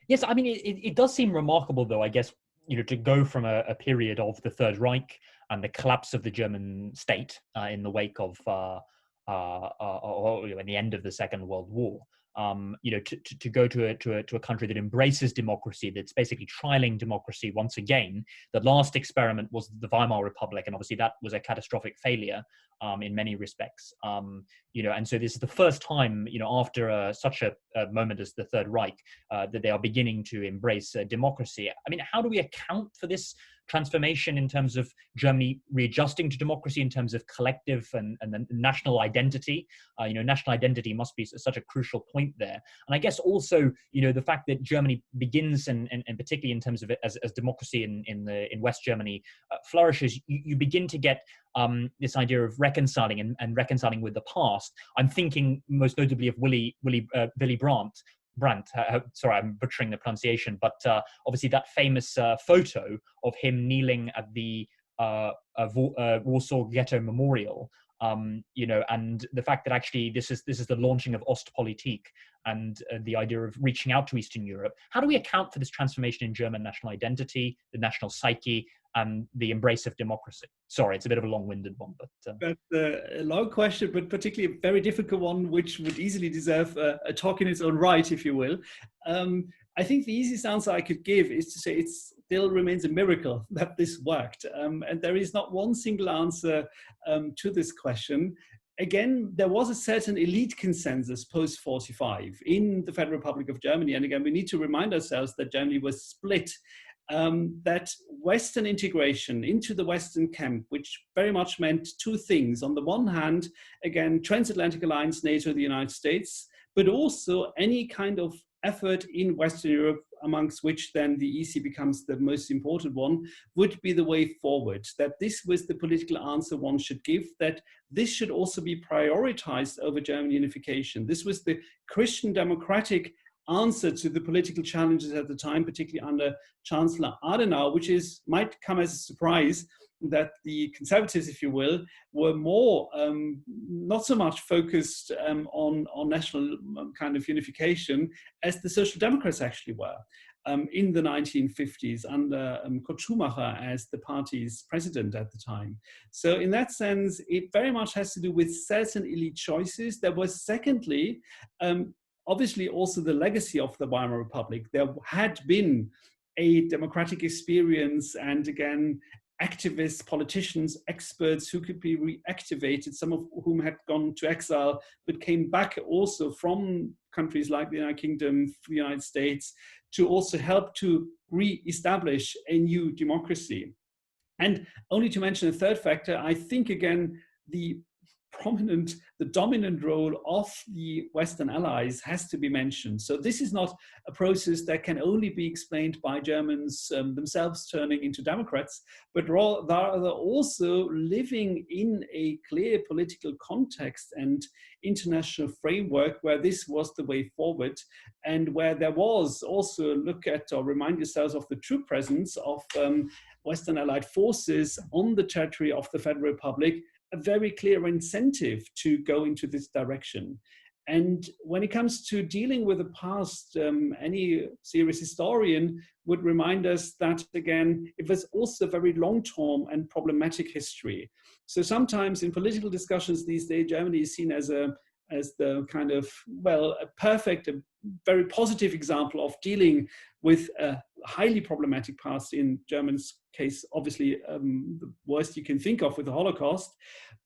Yes, I mean, it does seem remarkable, though, I guess, to go from a period of the Third Reich and the collapse of the German state in the wake of, in the end of the Second World War, to go to a country that embraces democracy, that's basically trialing democracy once again. The last experiment was the Weimar Republic, and obviously that was a catastrophic failure in many respects. And so this is the first time, after such a moment as the Third Reich, that they are beginning to embrace democracy. I mean, how do we account for this transformation in terms of Germany readjusting to democracy, in terms of collective and national identity? National identity must be such a crucial point there. And I guess also, the fact that Germany begins, and particularly in terms of it as democracy in West Germany flourishes, you begin to get this idea of reconciling and reconciling with the past. I'm thinking most notably of Willy Brandt, sorry, I'm butchering the pronunciation, but obviously that famous photo of him kneeling at the Warsaw Ghetto Memorial, you know, and the fact that actually this is the launching of Ostpolitik and the idea of reaching out to Eastern Europe. How do we account for this transformation in German national identity, the national psyche, and the embrace of democracy? Sorry, it's a bit of a long-winded one, but that's a long question, but particularly a very difficult one, which would easily deserve a talk in its own right, if you will. I think the easiest answer I could give is to say it still remains a miracle that this worked, and there is not one single answer to this question. Again, there was a certain elite consensus post-45 in the Federal Republic of Germany, and again, we need to remind ourselves that Germany was split. That Western integration into the Western camp, which very much meant two things. On the one hand, again, transatlantic alliance, NATO, the United States, but also any kind of effort in Western Europe, amongst which then the EC becomes the most important one, would be the way forward. That this was the political answer one should give, that this should also be prioritized over German unification. This was the Christian democratic answer to the political challenges at the time, particularly under Chancellor Adenauer, which might come as a surprise that the conservatives, if you will, were more not so much focused on national kind of unification as the Social Democrats actually were in the 1950s under Kurt Schumacher as the party's president at the time. So in that sense, it very much has to do with certain elite choices. There was secondly, obviously also the legacy of the Weimar Republic. There had been a democratic experience, and again, activists, politicians, experts who could be reactivated, some of whom had gone to exile, but came back also from countries like the United Kingdom, the United States, to also help to re-establish a new democracy. And only to mention a third factor, I think again, the dominant role of the Western allies has to be mentioned. So this is not a process that can only be explained by Germans themselves turning into Democrats, but rather also living in a clear political context and international framework where this was the way forward, and where there was also, look at or remind yourselves of the true presence of Western allied forces on the territory of the Federal Republic, a very clear incentive to go into this direction. And when it comes to dealing with the past, any serious historian would remind us that, again, it was also a very long-term and problematic history. So sometimes in political discussions these days, Germany is seen as the kind of, well, a perfect, a very positive example of dealing with a highly problematic past. In Germany's case, obviously, the worst you can think of with the Holocaust.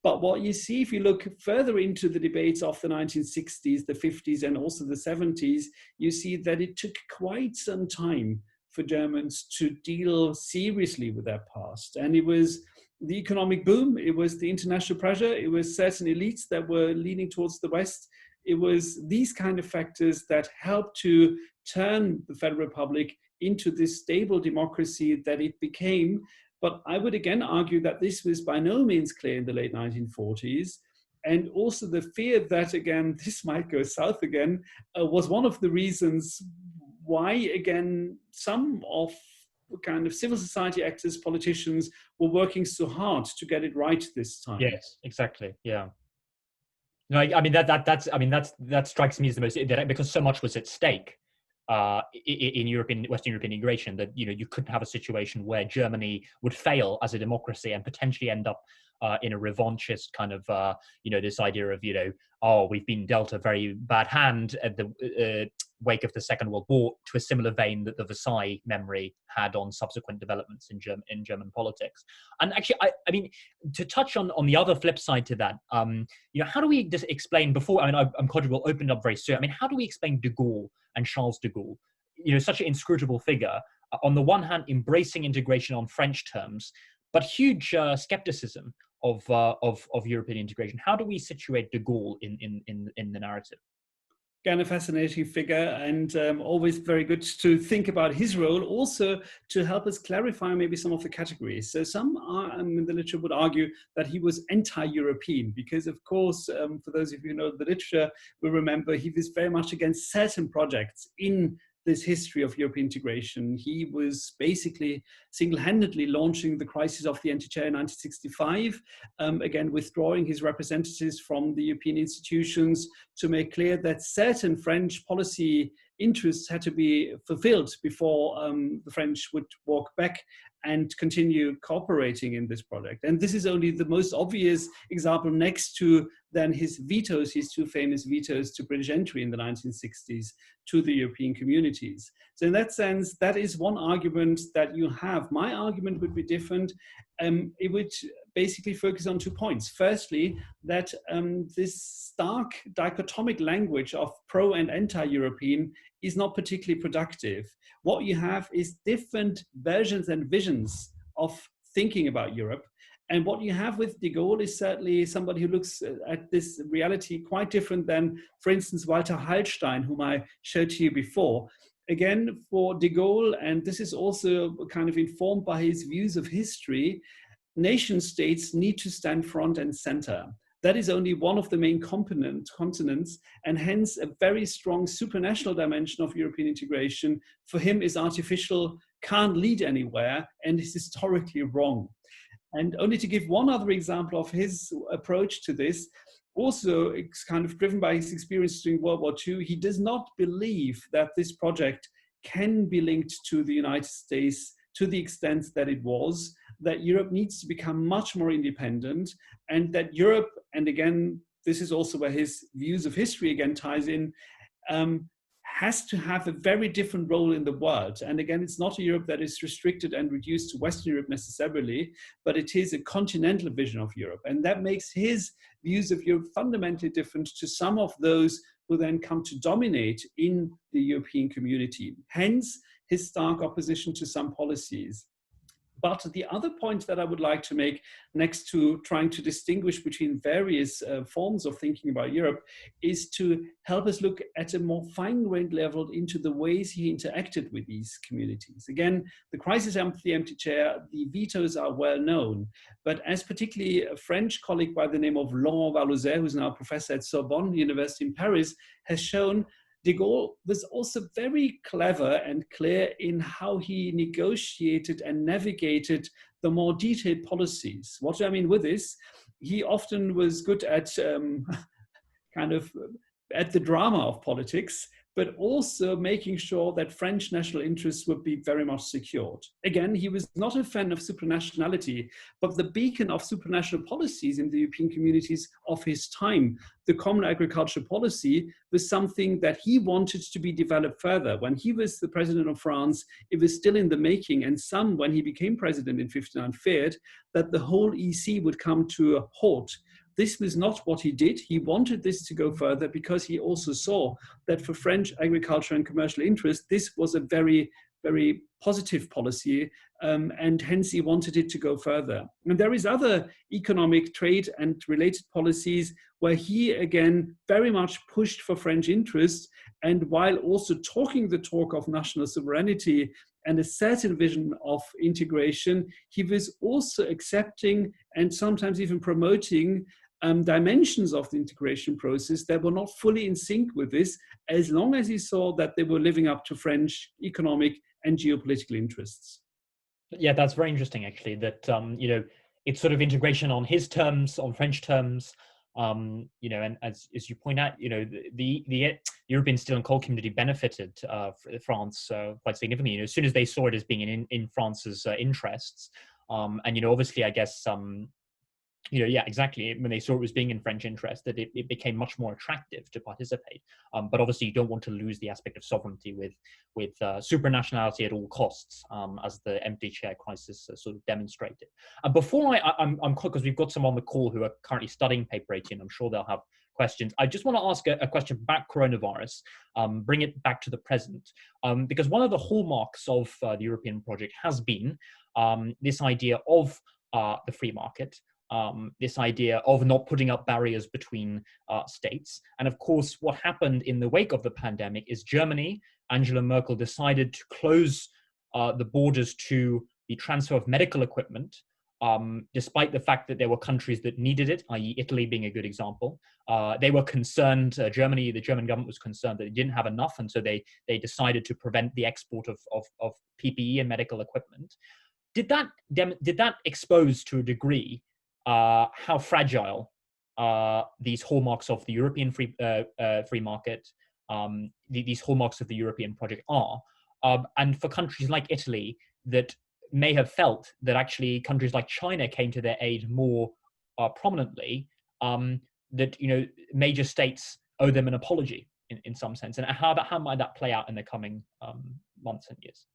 But what you see, if you look further into the debates of the 1960s, the 50s, and also the 70s, you see that it took quite some time for Germans to deal seriously with their past. And it was the economic boom, it was the international pressure, it was certain elites that were leaning towards the West. It was these kind of factors that helped to turn the Federal Republic into this stable democracy that it became. But I would again argue that this was by no means clear in the late 1940s. And also the fear that, again, this might go south again, was one of the reasons why, again, some of kind of civil society actors, politicians were working so hard to get it right this time. Yes, exactly. Yeah. No, I mean that strikes me as the most, because so much was at stake in Western European integration, that you couldn't have a situation where Germany would fail as a democracy and potentially end up in a revanchist kind of this idea of we've been dealt a very bad hand at the wake of the Second World War, to a similar vein that the Versailles memory had on subsequent developments in German politics. And actually, I mean, to touch on the other flip side to that, how do we just explain before? I mean, I'm conscious we'll open it up very soon. I mean, how do we explain de Gaulle and Charles de Gaulle? Such an inscrutable figure. On the one hand, embracing integration on French terms, but huge skepticism of European integration. How do we situate de Gaulle in the narrative? Again, a fascinating figure, and always very good to think about his role, also to help us clarify maybe some of the categories. So some in the literature would argue that he was anti-European, because of course, for those of you who know the literature, will remember he was very much against certain projects in this history of European integration. He was basically single-handedly launching the crisis of the empty chair in 1965, again withdrawing his representatives from the European institutions to make clear that certain French policy interests had to be fulfilled before the French would walk back and continue cooperating in this project. And this is only the most obvious example next to then his vetoes, his two famous vetoes to British entry in the 1960s to the European communities. So in that sense, that is one argument that you have. My argument would be different. It would basically focus on 2 points. Firstly, that this stark dichotomic language of pro and anti-European is not particularly productive. What you have is different versions and visions of thinking about Europe. And what you have with de Gaulle is certainly somebody who looks at this reality quite different than, for instance, Walter Hallstein, whom I showed to you before. Again, for de Gaulle, and this is also kind of informed by his views of history, nation states need to stand front and center. That is only one of the main continents, and hence a very strong supranational dimension of European integration for him is artificial, can't lead anywhere, and is historically wrong. And only to give one other example of his approach to this, also it's kind of driven by his experience during World War II, he does not believe that this project can be linked to the United States to the extent that it was, that Europe needs to become much more independent, and that Europe, and again, this is also where his views of history again ties in, has to have a very different role in the world. And again, it's not a Europe that is restricted and reduced to Western Europe necessarily, but it is a continental vision of Europe. And that makes his views of Europe fundamentally different to some of those who then come to dominate in the European community. Hence, his stark opposition to some policies. But the other point that I would like to make, next to trying to distinguish between various forms of thinking about Europe, is to help us look at a more fine-grained level into the ways he interacted with these communities. Again, the crisis of the empty chair, the vetoes are well known, but as particularly a French colleague by the name of Laurent Valouze, who's now a professor at Sorbonne University in Paris, has shown, de Gaulle was also very clever and clear in how he negotiated and navigated the more detailed policies. What do I mean with this? He often was good at kind of at the drama of politics, but also making sure that French national interests would be very much secured. Again, he was not a fan of supranationality, but the beacon of supranational policies in the European communities of his time, the common agricultural policy, was something that he wanted to be developed further. When he was the president of France, it was still in the making, and some, when he became president in 1959, feared that the whole EC would come to a halt. This was not what he did. He wanted this to go further because he also saw that for French agriculture and commercial interest, this was a very, very positive policy, and hence he wanted it to go further. And there is other economic, trade and related policies where he, again, very much pushed for French interests, and while also talking the talk of national sovereignty and a certain vision of integration, he was also accepting and sometimes even promoting dimensions of the integration process that were not fully in sync with this, as long as he saw that they were living up to French economic and geopolitical interests. Yeah, that's very interesting, actually, that, you know, it's sort of integration on his terms, on French terms, you know, and as you point out, you know, the European steel and coal community benefited France quite significantly, you know, as soon as they saw it as being in France's interests. And, you know, obviously, I guess, you know, yeah, exactly. When they saw it was being in French interest, that it became much more attractive to participate. But obviously, you don't want to lose the aspect of sovereignty with supranationality at all costs, as the empty chair crisis sort of demonstrated. And before I'm because we've got some on the call who are currently studying paper 18, I'm sure they'll have questions. I just want to ask a question about coronavirus, bring it back to the present, because one of the hallmarks of the European project has been this idea of the free market. This idea of not putting up barriers between states. And of course, what happened in the wake of the pandemic is Germany, Angela Merkel decided to close the borders to the transfer of medical equipment despite the fact that there were countries that needed it, i.e. Italy being a good example. They were concerned, the German government was concerned that they didn't have enough, and so they decided to prevent the export of PPE and medical equipment. Did that expose to a degree how fragile these hallmarks of the European free market, these hallmarks of the European project are? And for countries like Italy that may have felt that actually countries like China came to their aid more prominently, that major states owe them an apology in some sense, and how might that play out in the coming months and years?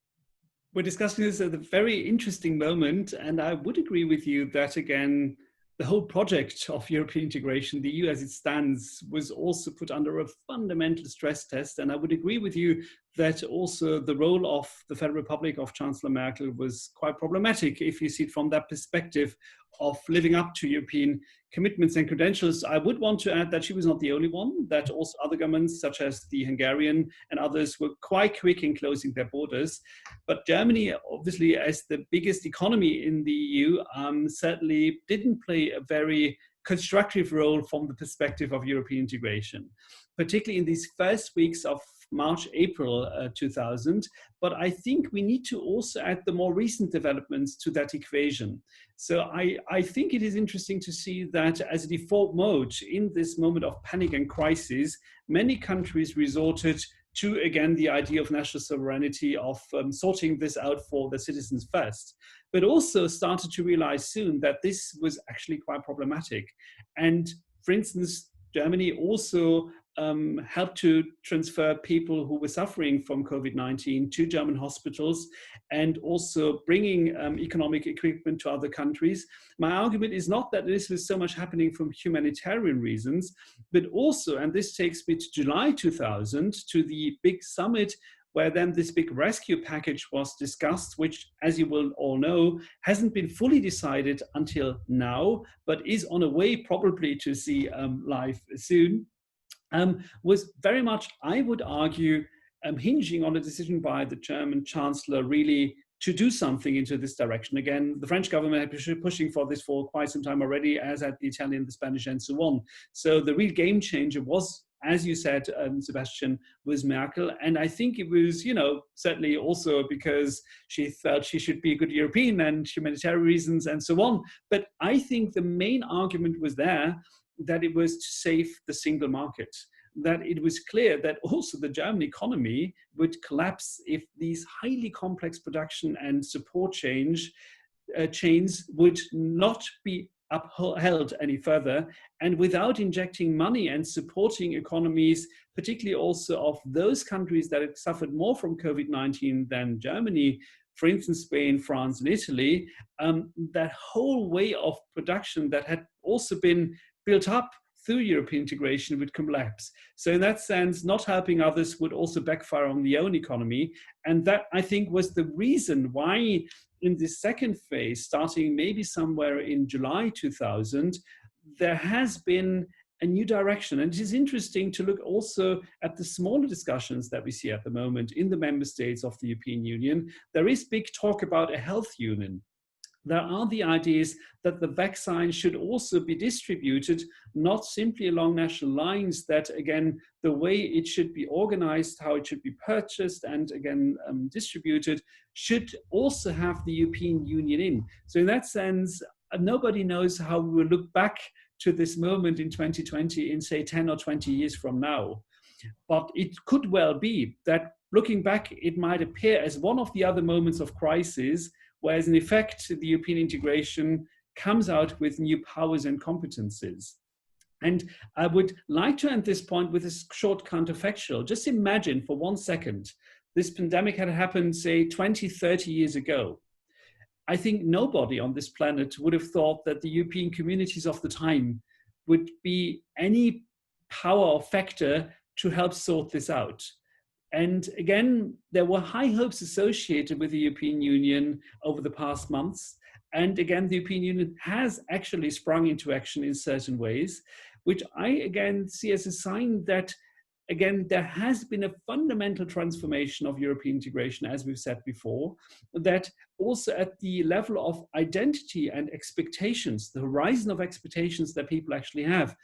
We're discussing this at a very interesting moment, and I would agree with you that, again, the whole project of European integration, the EU as it stands, was also put under a fundamental stress test. And I would agree with you that also the role of the Federal Republic of Chancellor Merkel was quite problematic if you see it from that perspective of living up to European commitments and credentials. I would want to add that she was not the only one, that also other governments, such as the Hungarian and others, were quite quick in closing their borders. But Germany, obviously, as the biggest economy in the EU, certainly didn't play a very constructive role from the perspective of European integration, particularly in these first weeks of March, April 2000. But I think we need to also add the more recent developments to that equation. So I think it is interesting to see that as a default mode in this moment of panic and crisis, many countries resorted to, again, the idea of national sovereignty, of sorting this out for the citizens first, but also started to realize soon that this was actually quite problematic. And for instance, Germany also helped to transfer people who were suffering from COVID-19 to German hospitals, and also bringing economic equipment to other countries. My argument is not that this was so much happening from humanitarian reasons, but also, and this takes me to July 2000, to the big summit where then this big rescue package was discussed, which, as you will all know, hasn't been fully decided until now, but is on a way probably to see life soon, was very much, I would argue, hinging on a decision by the German Chancellor really to do something into this direction. Again, the French government had been pushing for this for quite some time already, as had the Italian, the Spanish, and so on. So the real game changer was, as you said, Sebastian, was Merkel. And I think it was, certainly also because she felt she should be a good European and humanitarian reasons and so on. But I think the main argument was there that it was to save the single market, that it was clear that also the German economy would collapse if these highly complex production and support chains would not be upheld any further, and without injecting money and supporting economies, particularly also of those countries that had suffered more from COVID-19 than Germany, for instance, Spain, France, and Italy, that whole way of production that had also been built up through European integration would collapse. So in that sense, not helping others would also backfire on the own economy. And that, I think, was the reason why in the second phase, starting maybe somewhere in July 2000, there has been a new direction. And it is interesting to look also at the smaller discussions that we see at the moment in the member states of the European Union. There is big talk about a health union. There are the ideas that the vaccine should also be distributed, not simply along national lines, that again, the way it should be organized, how it should be purchased and again distributed, should also have the European Union in. So in that sense, nobody knows how we will look back to this moment in 2020 in say 10 or 20 years from now. But it could well be that looking back, it might appear as one of the other moments of crisis, whereas in effect, the European integration comes out with new powers and competencies. And I would like to end this point with a short counterfactual. Just imagine for 1 second, this pandemic had happened, say, 20, 30 years ago. I think nobody on this planet would have thought that the European communities of the time would be any power or factor to help sort this out. And again, there were high hopes associated with the European Union over the past months. And again, the European Union has actually sprung into action in certain ways, which I again see as a sign that, again, there has been a fundamental transformation of European integration, as we've said before, that also at the level of identity and expectations, the horizon of expectations that people actually have,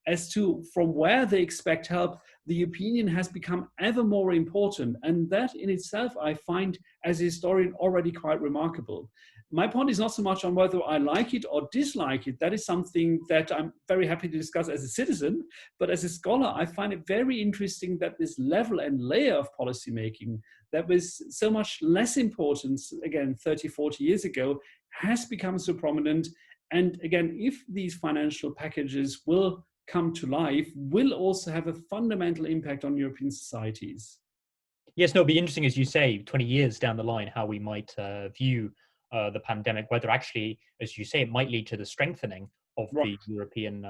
as to from where they expect help, the European Union has become ever more important. And that in itself, I find as a historian already quite remarkable. My point is not so much on whether I like it or dislike it. That is something that I'm very happy to discuss as a citizen. But as a scholar, I find it very interesting that this level and layer of policymaking that was so much less important, again, 30, 40 years ago, has become so prominent. And again, if these financial packages will come to life, will also have a fundamental impact on European societies. Yes, no, it'll be interesting, as you say, 20 years down the line, how we might view the pandemic, whether actually, as you say, it might lead to the strengthening of Right. the European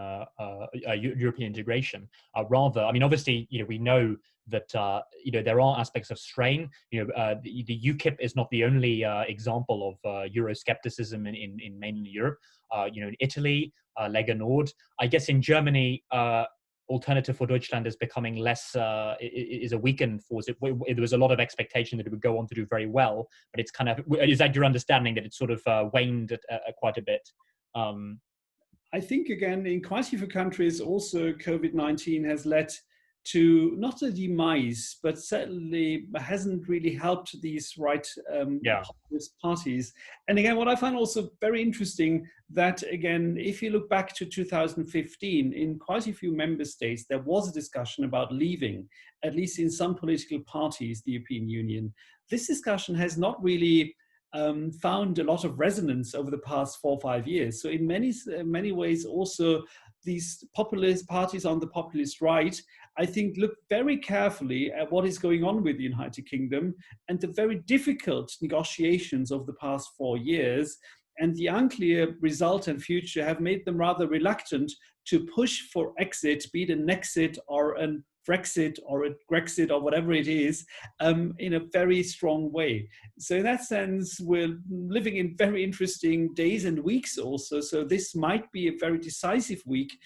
integration. Rather, I mean, obviously, we know that there are aspects of strain. The UKIP is not the only example of Euroscepticism in mainland Europe. In Italy, Lega Nord. I guess in Germany, Alternative for Deutschland is becoming less, is a weakened force. There was a lot of expectation that it would go on to do very well, but it's kind of, is that your understanding that it's sort of waned quite a bit? I think, again, in quite a few countries, also COVID-19 has led to not a demise, but certainly hasn't really helped these populist parties. And again, what I find also very interesting that, again, if you look back to 2015, in quite a few member states, there was a discussion about leaving, at least in some political parties, the European Union. This discussion has not really found a lot of resonance over the past 4 or 5 years. So in many ways, also these populist parties on the populist right, I think, look very carefully at what is going on with the United Kingdom and the very difficult negotiations of the past 4 years. And the unclear result and future have made them rather reluctant to push for exit, be it an exit or an Brexit or a Grexit or whatever it is, in a very strong way. So in that sense, we're living in very interesting days and weeks also. So this might be a very decisive week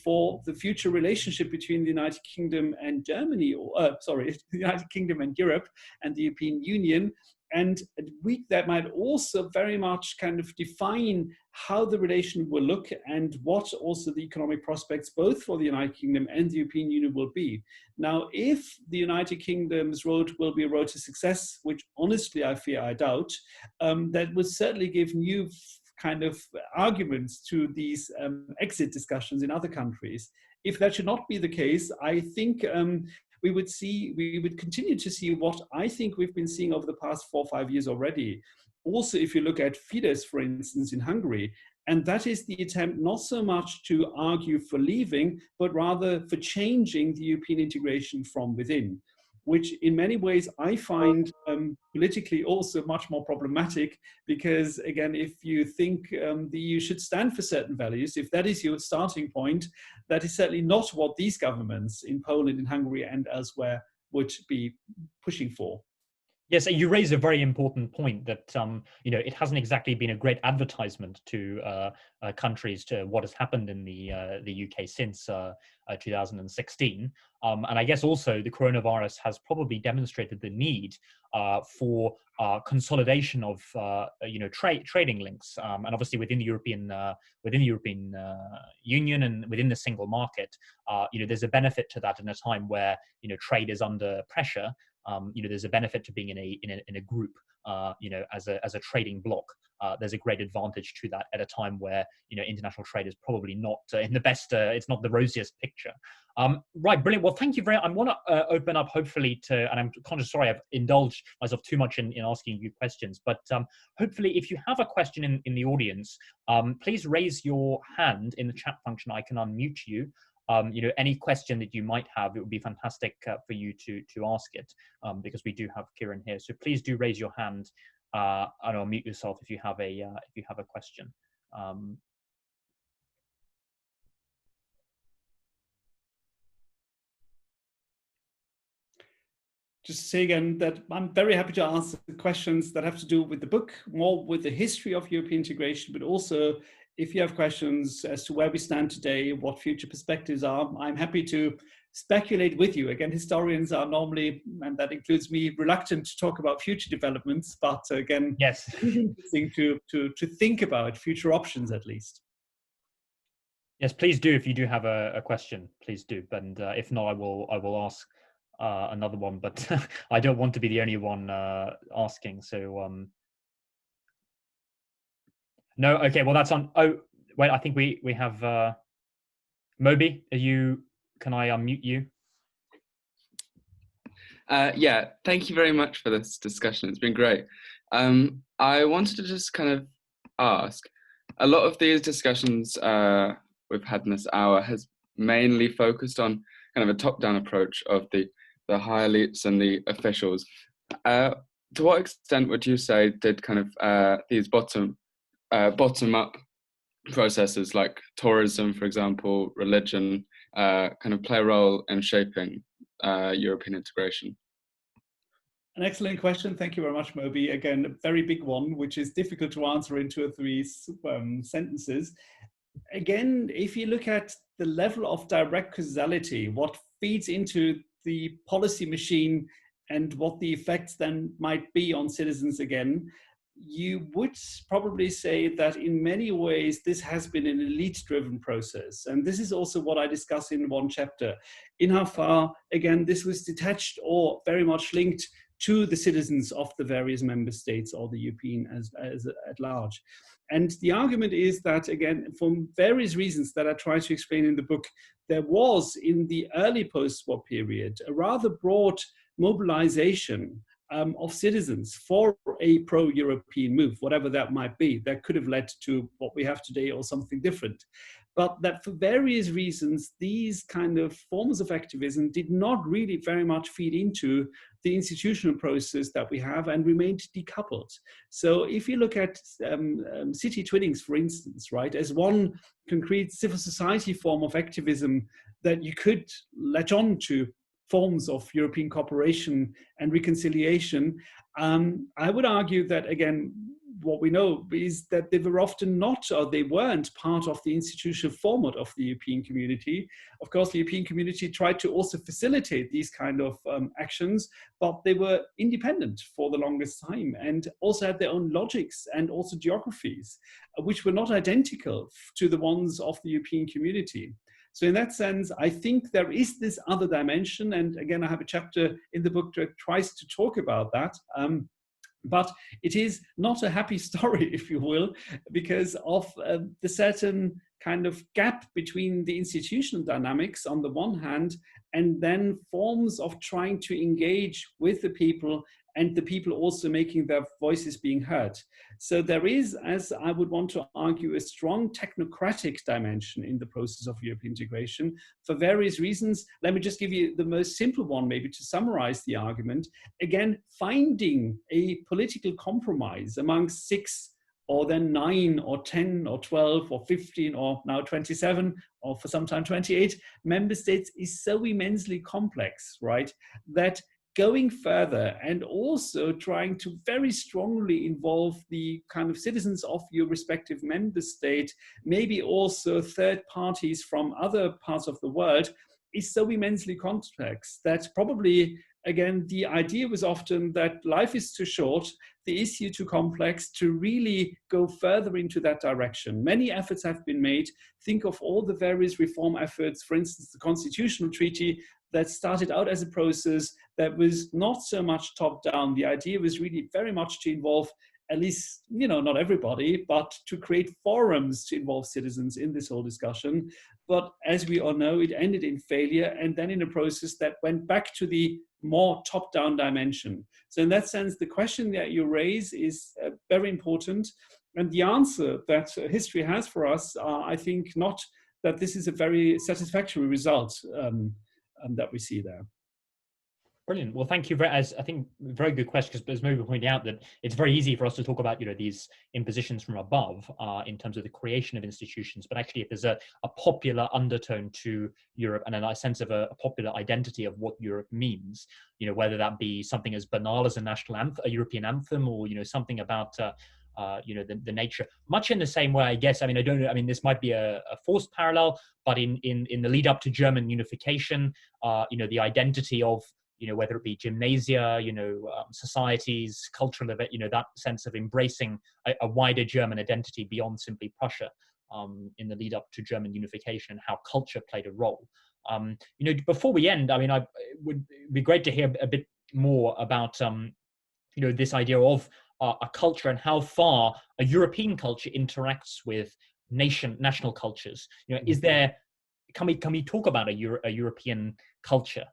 for the future relationship between the United Kingdom and Germany, the United Kingdom and Europe and the European Union. And a week that might also very much kind of define how the relation will look and what also the economic prospects both for the United Kingdom and the European Union will be. Now, if the United Kingdom's road will be a road to success, which honestly I fear I doubt, that would certainly give new kind of arguments to these exit discussions in other countries. If that should not be the case, I think we would continue to see what I think we've been seeing over the past 4 or 5 years already. Also, if you look at Fidesz, for instance, in Hungary, and that is the attempt not so much to argue for leaving, but rather for changing the European integration from within, which in many ways I find politically also much more problematic because, again, if you think the EU should stand for certain values, if that is your starting point, that is certainly not what these governments in Poland, in Hungary and elsewhere would be pushing for. Yes, you raise a very important point that it hasn't exactly been a great advertisement to countries to what has happened in the UK since 2016, and I guess also the coronavirus has probably demonstrated the need for consolidation of trading links, and obviously within the European Union and within the single market, there's a benefit to that in a time where trade is under pressure. There's a benefit to being in a group, as a trading bloc. There's a great advantage to that at a time where international trade is probably not in the best. It's not the rosiest picture. Right, brilliant. Well, thank you very much. I want to open up hopefully to, and I'm conscious, sorry, I've indulged myself too much in asking you questions, but hopefully, if you have a question in the audience, please raise your hand in the chat function. I can unmute you. Any question that you might have, it would be fantastic for you to ask it, because we do have Kiran here. So please do raise your hand and unmute yourself if you have a question. Just to say again that I'm very happy to answer the questions that have to do with the book, more with the history of European integration, but also if you have questions as to where we stand today, what future perspectives are, I'm happy to speculate with you. Again, historians are normally, and that includes me, reluctant to talk about future developments, but again, yes, it's interesting to think about future options at least. Yes, please do. If you do have a question, please do. And if not, I will ask another one. But I don't want to be the only one asking. So no. Okay. Well, that's on. Oh, wait. I think we have Moby. Are you? Can I unmute you? Yeah. Thank you very much for this discussion. It's been great. I wanted to just kind of ask. A lot of these discussions we've had in this hour has mainly focused on kind of a top-down approach of the high elites and the officials. To what extent would you say did kind of these bottom-up processes like tourism, for example, religion, kind of play a role in shaping European integration? An excellent question. Thank you very much, Moby. Again, a very big one, which is difficult to answer in 2 or 3 sentences. Again, if you look at the level of direct causality, what feeds into the policy machine and what the effects then might be on citizens again, you would probably say that in many ways this has been an elite-driven process. And this is also what I discuss in one chapter, in how far, again, this was detached or very much linked to the citizens of the various member states or the European as at large. And the argument is that, again, for various reasons that I try to explain in the book, there was in the early post-war period a rather broad mobilization of citizens for a pro-European move, whatever that might be. That could have led to what we have today or something different. But that for various reasons, these kind of forms of activism did not really very much feed into the institutional process that we have and remained decoupled. So if you look at city twinnings, for instance, right, as one concrete civil society form of activism that you could latch on to forms of European cooperation and reconciliation, I would argue that, again, what we know is that they were often not, or they weren't part of the institutional format of the European community. Of course, the European community tried to also facilitate these kind of actions, but they were independent for the longest time and also had their own logics and also geographies, which were not identical to the ones of the European community. So in that sense, I think there is this other dimension. And again, I have a chapter in the book that tries to talk about that. But it is not a happy story, if you will, because of the certain kind of gap between the institutional dynamics on the one hand, and then forms of trying to engage with the people and the people also making their voices being heard. So there is, as I would want to argue, a strong technocratic dimension in the process of European integration for various reasons. Let me just give you the most simple one, maybe to summarize the argument. Again, finding a political compromise amongst 6 or then 9 or 10 or 12 or 15 or now 27 or for some time 28 member states is so immensely complex, right, that going further and also trying to very strongly involve the kind of citizens of your respective member state, maybe also third parties from other parts of the world, is so immensely complex that probably, again, the idea was often that life is too short, the issue too complex to really go further into that direction. Many efforts have been made. Think of all the various reform efforts, for instance, the Constitutional Treaty that started out as a process that was not so much top-down. The idea was really very much to involve at least, you know, not everybody, but to create forums to involve citizens in this whole discussion. But as we all know, it ended in failure and then in a process that went back to the more top-down dimension. So in that sense, the question that you raise is very important. And the answer that history has for us are, I think, not that this is a very satisfactory result that we see there. Brilliant. Well, thank you. I think very good question, because as Moby pointed out, that it's very easy for us to talk about, you know, these impositions from above in terms of the creation of institutions, but actually if there's a popular undertone to Europe and a sense of a popular identity of what Europe means, you know, whether that be something as banal as a national anthem, a European anthem, or, you know, something about the nature, much in the same way, I guess. I mean, I don't know. I mean, this might be a forced parallel, but in the lead up to German unification, the identity of, whether it be gymnasia, societies, cultural event, that sense of embracing a wider German identity beyond simply Prussia, in the lead up to German unification, how culture played a role. Before we end, I mean, it would be great to hear a bit more about, this idea of a culture and how far a European culture interacts with national cultures. Can we talk about a European culture?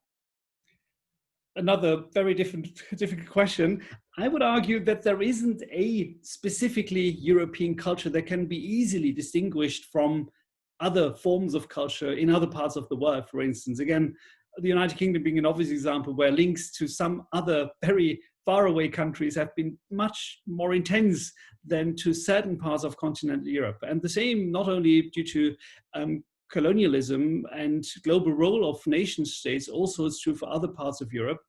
Another very difficult question. I would argue that there isn't a specifically European culture that can be easily distinguished from other forms of culture in other parts of the world, for instance. Again, the United Kingdom being an obvious example where links to some other very faraway countries have been much more intense than to certain parts of continental Europe. And the same not only due to colonialism and global role of nation states, also is true for other parts of Europe.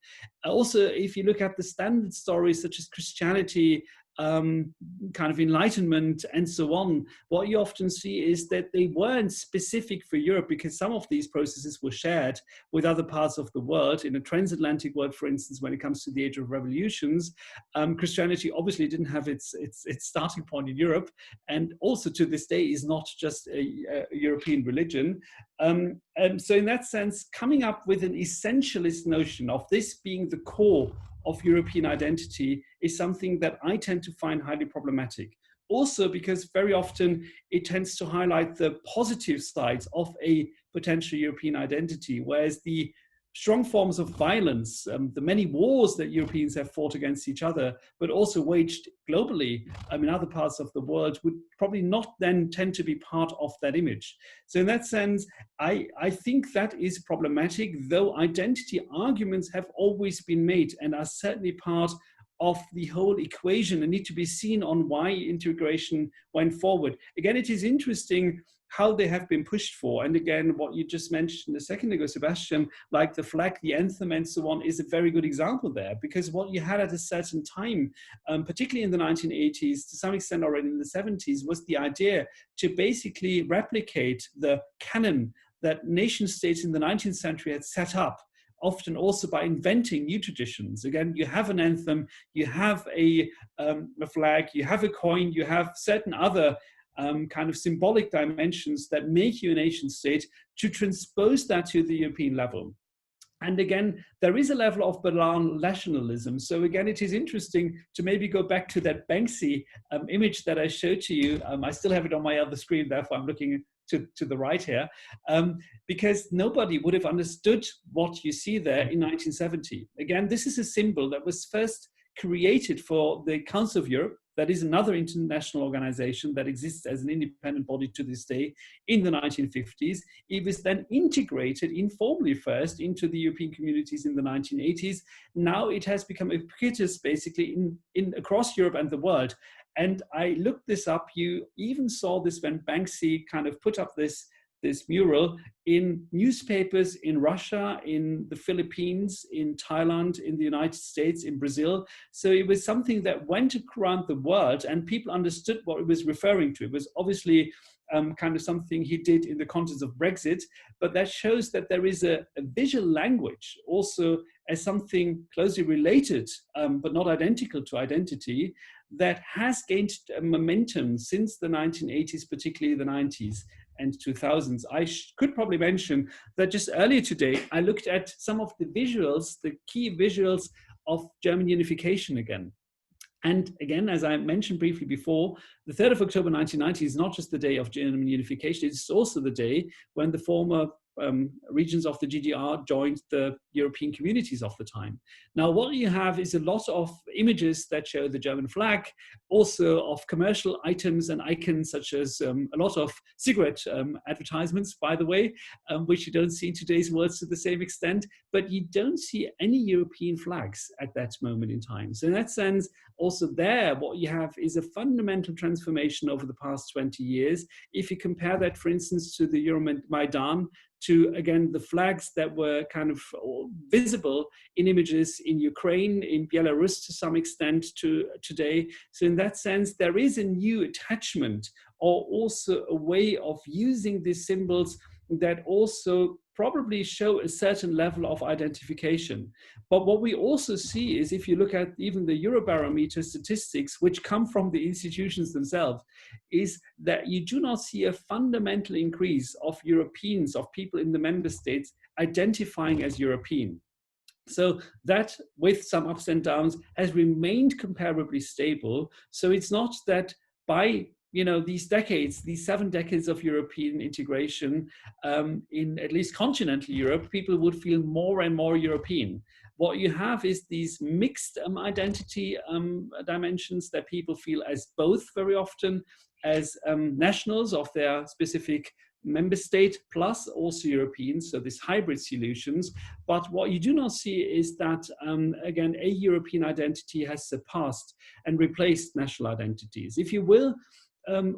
Also, if you look at the standard stories such as Christianity, kind of Enlightenment and so on, what you often see is that they weren't specific for Europe because some of these processes were shared with other parts of the world. In a transatlantic world, for instance, when it comes to the Age of Revolutions, Christianity obviously didn't have its starting point in Europe, and also to this day is not just a European religion. So in that sense, coming up with an essentialist notion of this being the core of European identity is something that I tend to find highly problematic. Also because very often it tends to highlight the positive sides of a potential European identity, whereas the strong forms of violence, the many wars that Europeans have fought against each other, but also waged globally in other parts of the world, would probably not then tend to be part of that image. So in that sense, I think that is problematic, though identity arguments have always been made and are certainly part of the whole equation and need to be seen on why integration went forward. Again, it is interesting how they have been pushed for. And again, what you just mentioned a second ago, Sebastian, like the flag, the anthem, and so on, is a very good example there, because what you had at a certain time, particularly in the 1980s, to some extent already in the 70s, was the idea to basically replicate the canon that nation states in the 19th century had set up, often also by inventing new traditions. Again, you have an anthem, you have a flag, you have a coin, you have certain other kind of symbolic dimensions that make you a nation state, to transpose that to the European level. And again, there is a level of banal nationalism. So again, it is interesting to maybe go back to that Banksy image that I showed to you. I still have it on my other screen, therefore I'm looking to the right here, because nobody would have understood what you see there in 1970. Again, this is a symbol that was first created for the Council of Europe. That is another international organization that exists as an independent body to this day in the 1950s. It was then integrated informally first into the European communities in the 1980s. Now it has become ubiquitous basically in across Europe and the world. And I looked this up. You even saw this when Banksy kind of put up this mural in newspapers in Russia, in the Philippines, in Thailand, in the United States, in Brazil. So it was something that went around the world and people understood what it was referring to. It was obviously kind of something he did in the context of Brexit, but that shows that there is a visual language also as something closely related, but not identical to identity, that has gained momentum since the 1980s, particularly the 90s and 2000s. I could probably mention that just earlier today, I looked at some of the visuals, the key visuals of German unification again. And again, as I mentioned briefly before, the 3rd of October 1990 is not just the day of German unification, it's also the day when the former regions of the GDR joined the European communities of the time. Now, what you have is a lot of images that show the German flag, also of commercial items and icons, such as a lot of cigarette advertisements, by the way, which you don't see in today's world to the same extent, but you don't see any European flags at that moment in time. So in that sense, also there, what you have is a fundamental transformation over the past 20 years. If you compare that, for instance, to the Euromaidan, to, again, the flags that were kind of visible in images in Ukraine, in Belarus to some extent to today. So in that sense, there is a new attachment, or also a way of using these symbols that also probably show a certain level of identification. But what we also see is, if you look at even the Eurobarometer statistics, which come from the institutions themselves, is that you do not see a fundamental increase of Europeans, of people in the member states identifying as European. So that, with some ups and downs, has remained comparably stable. So it's not that by these decades, these 7 decades of European integration, in at least continental Europe, people would feel more and more European. What you have is these mixed identity dimensions that people feel as both very often, as nationals of their specific member state, plus also Europeans, so these hybrid solutions. But what you do not see is that, again, a European identity has surpassed and replaced national identities. If you will,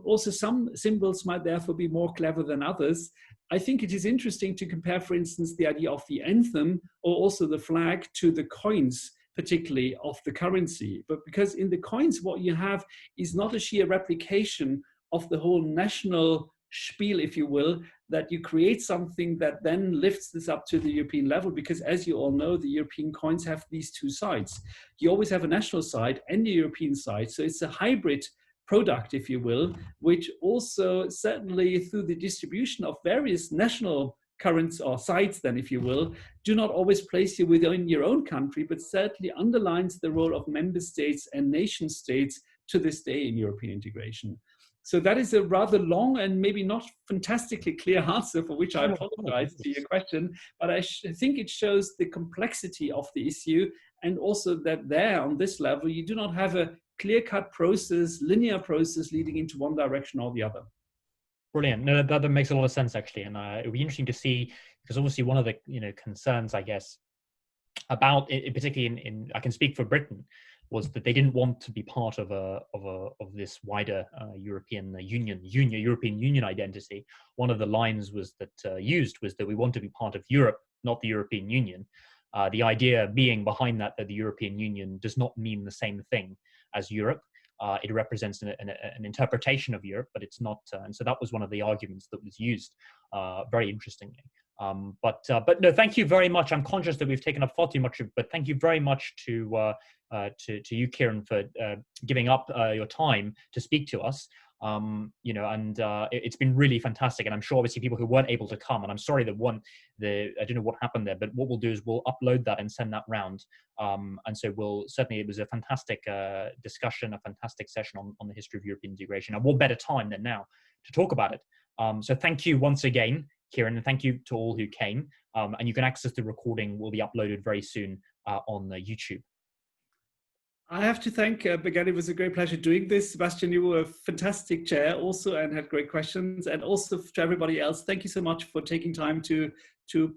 also some symbols might therefore be more clever than others. I think it is interesting to compare, for instance, the idea of the anthem or also the flag to the coins, particularly of the currency. But because in the coins, what you have is not a sheer replication of the whole national spiel, if you will, that you create something that then lifts this up to the European level, because as you all know, the European coins have these two sides. You always have a national side and a European side. So it's a hybrid product, if you will, which also certainly through the distribution of various national currents or sites, then, if you will, do not always place you within your own country, but certainly underlines the role of member states and nation states to this day in European integration. So that is a rather long and maybe not fantastically clear answer, for which I apologize to your question, but I think it shows the complexity of the issue, and also that there on this level, you do not have a clear-cut process, linear process leading into one direction or the other. Brilliant. No, that makes a lot of sense, actually, and it would be interesting to see, because obviously one of the concerns, I guess, about it, particularly in I can speak for Britain, was that they didn't want to be part of this wider European Union identity. One of the lines was that used was that we want to be part of Europe, not the European Union. The idea being behind that the European Union does not mean the same thing as Europe. It represents an interpretation of Europe, but it's not. And so that was one of the arguments that was used, very interestingly. But no, thank you very much. I'm conscious that we've taken up far too much, but thank you very much to you, Kiran, for giving up your time to speak to us. It's been really fantastic, and I'm sure obviously people who weren't able to come, and I'm sorry that I don't know what happened there, but what we'll do is we'll upload that and send that round, and so it was a fantastic discussion, a fantastic session on the history of European integration, and what better time than now to talk about it. So thank you once again, Kiran, and thank you to all who came, and you can access the recording, will be uploaded very soon on YouTube. I have to thank, again, it was a great pleasure doing this. Sebastian, you were a fantastic chair also and had great questions. And also to everybody else, thank you so much for taking time to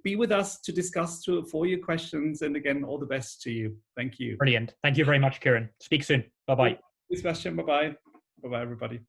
be with us, to discuss for your questions. And again, all the best to you. Thank you. Brilliant. Thank you very much, Kiran. Speak soon. Bye-bye. Sebastian, bye-bye. Bye-bye, everybody.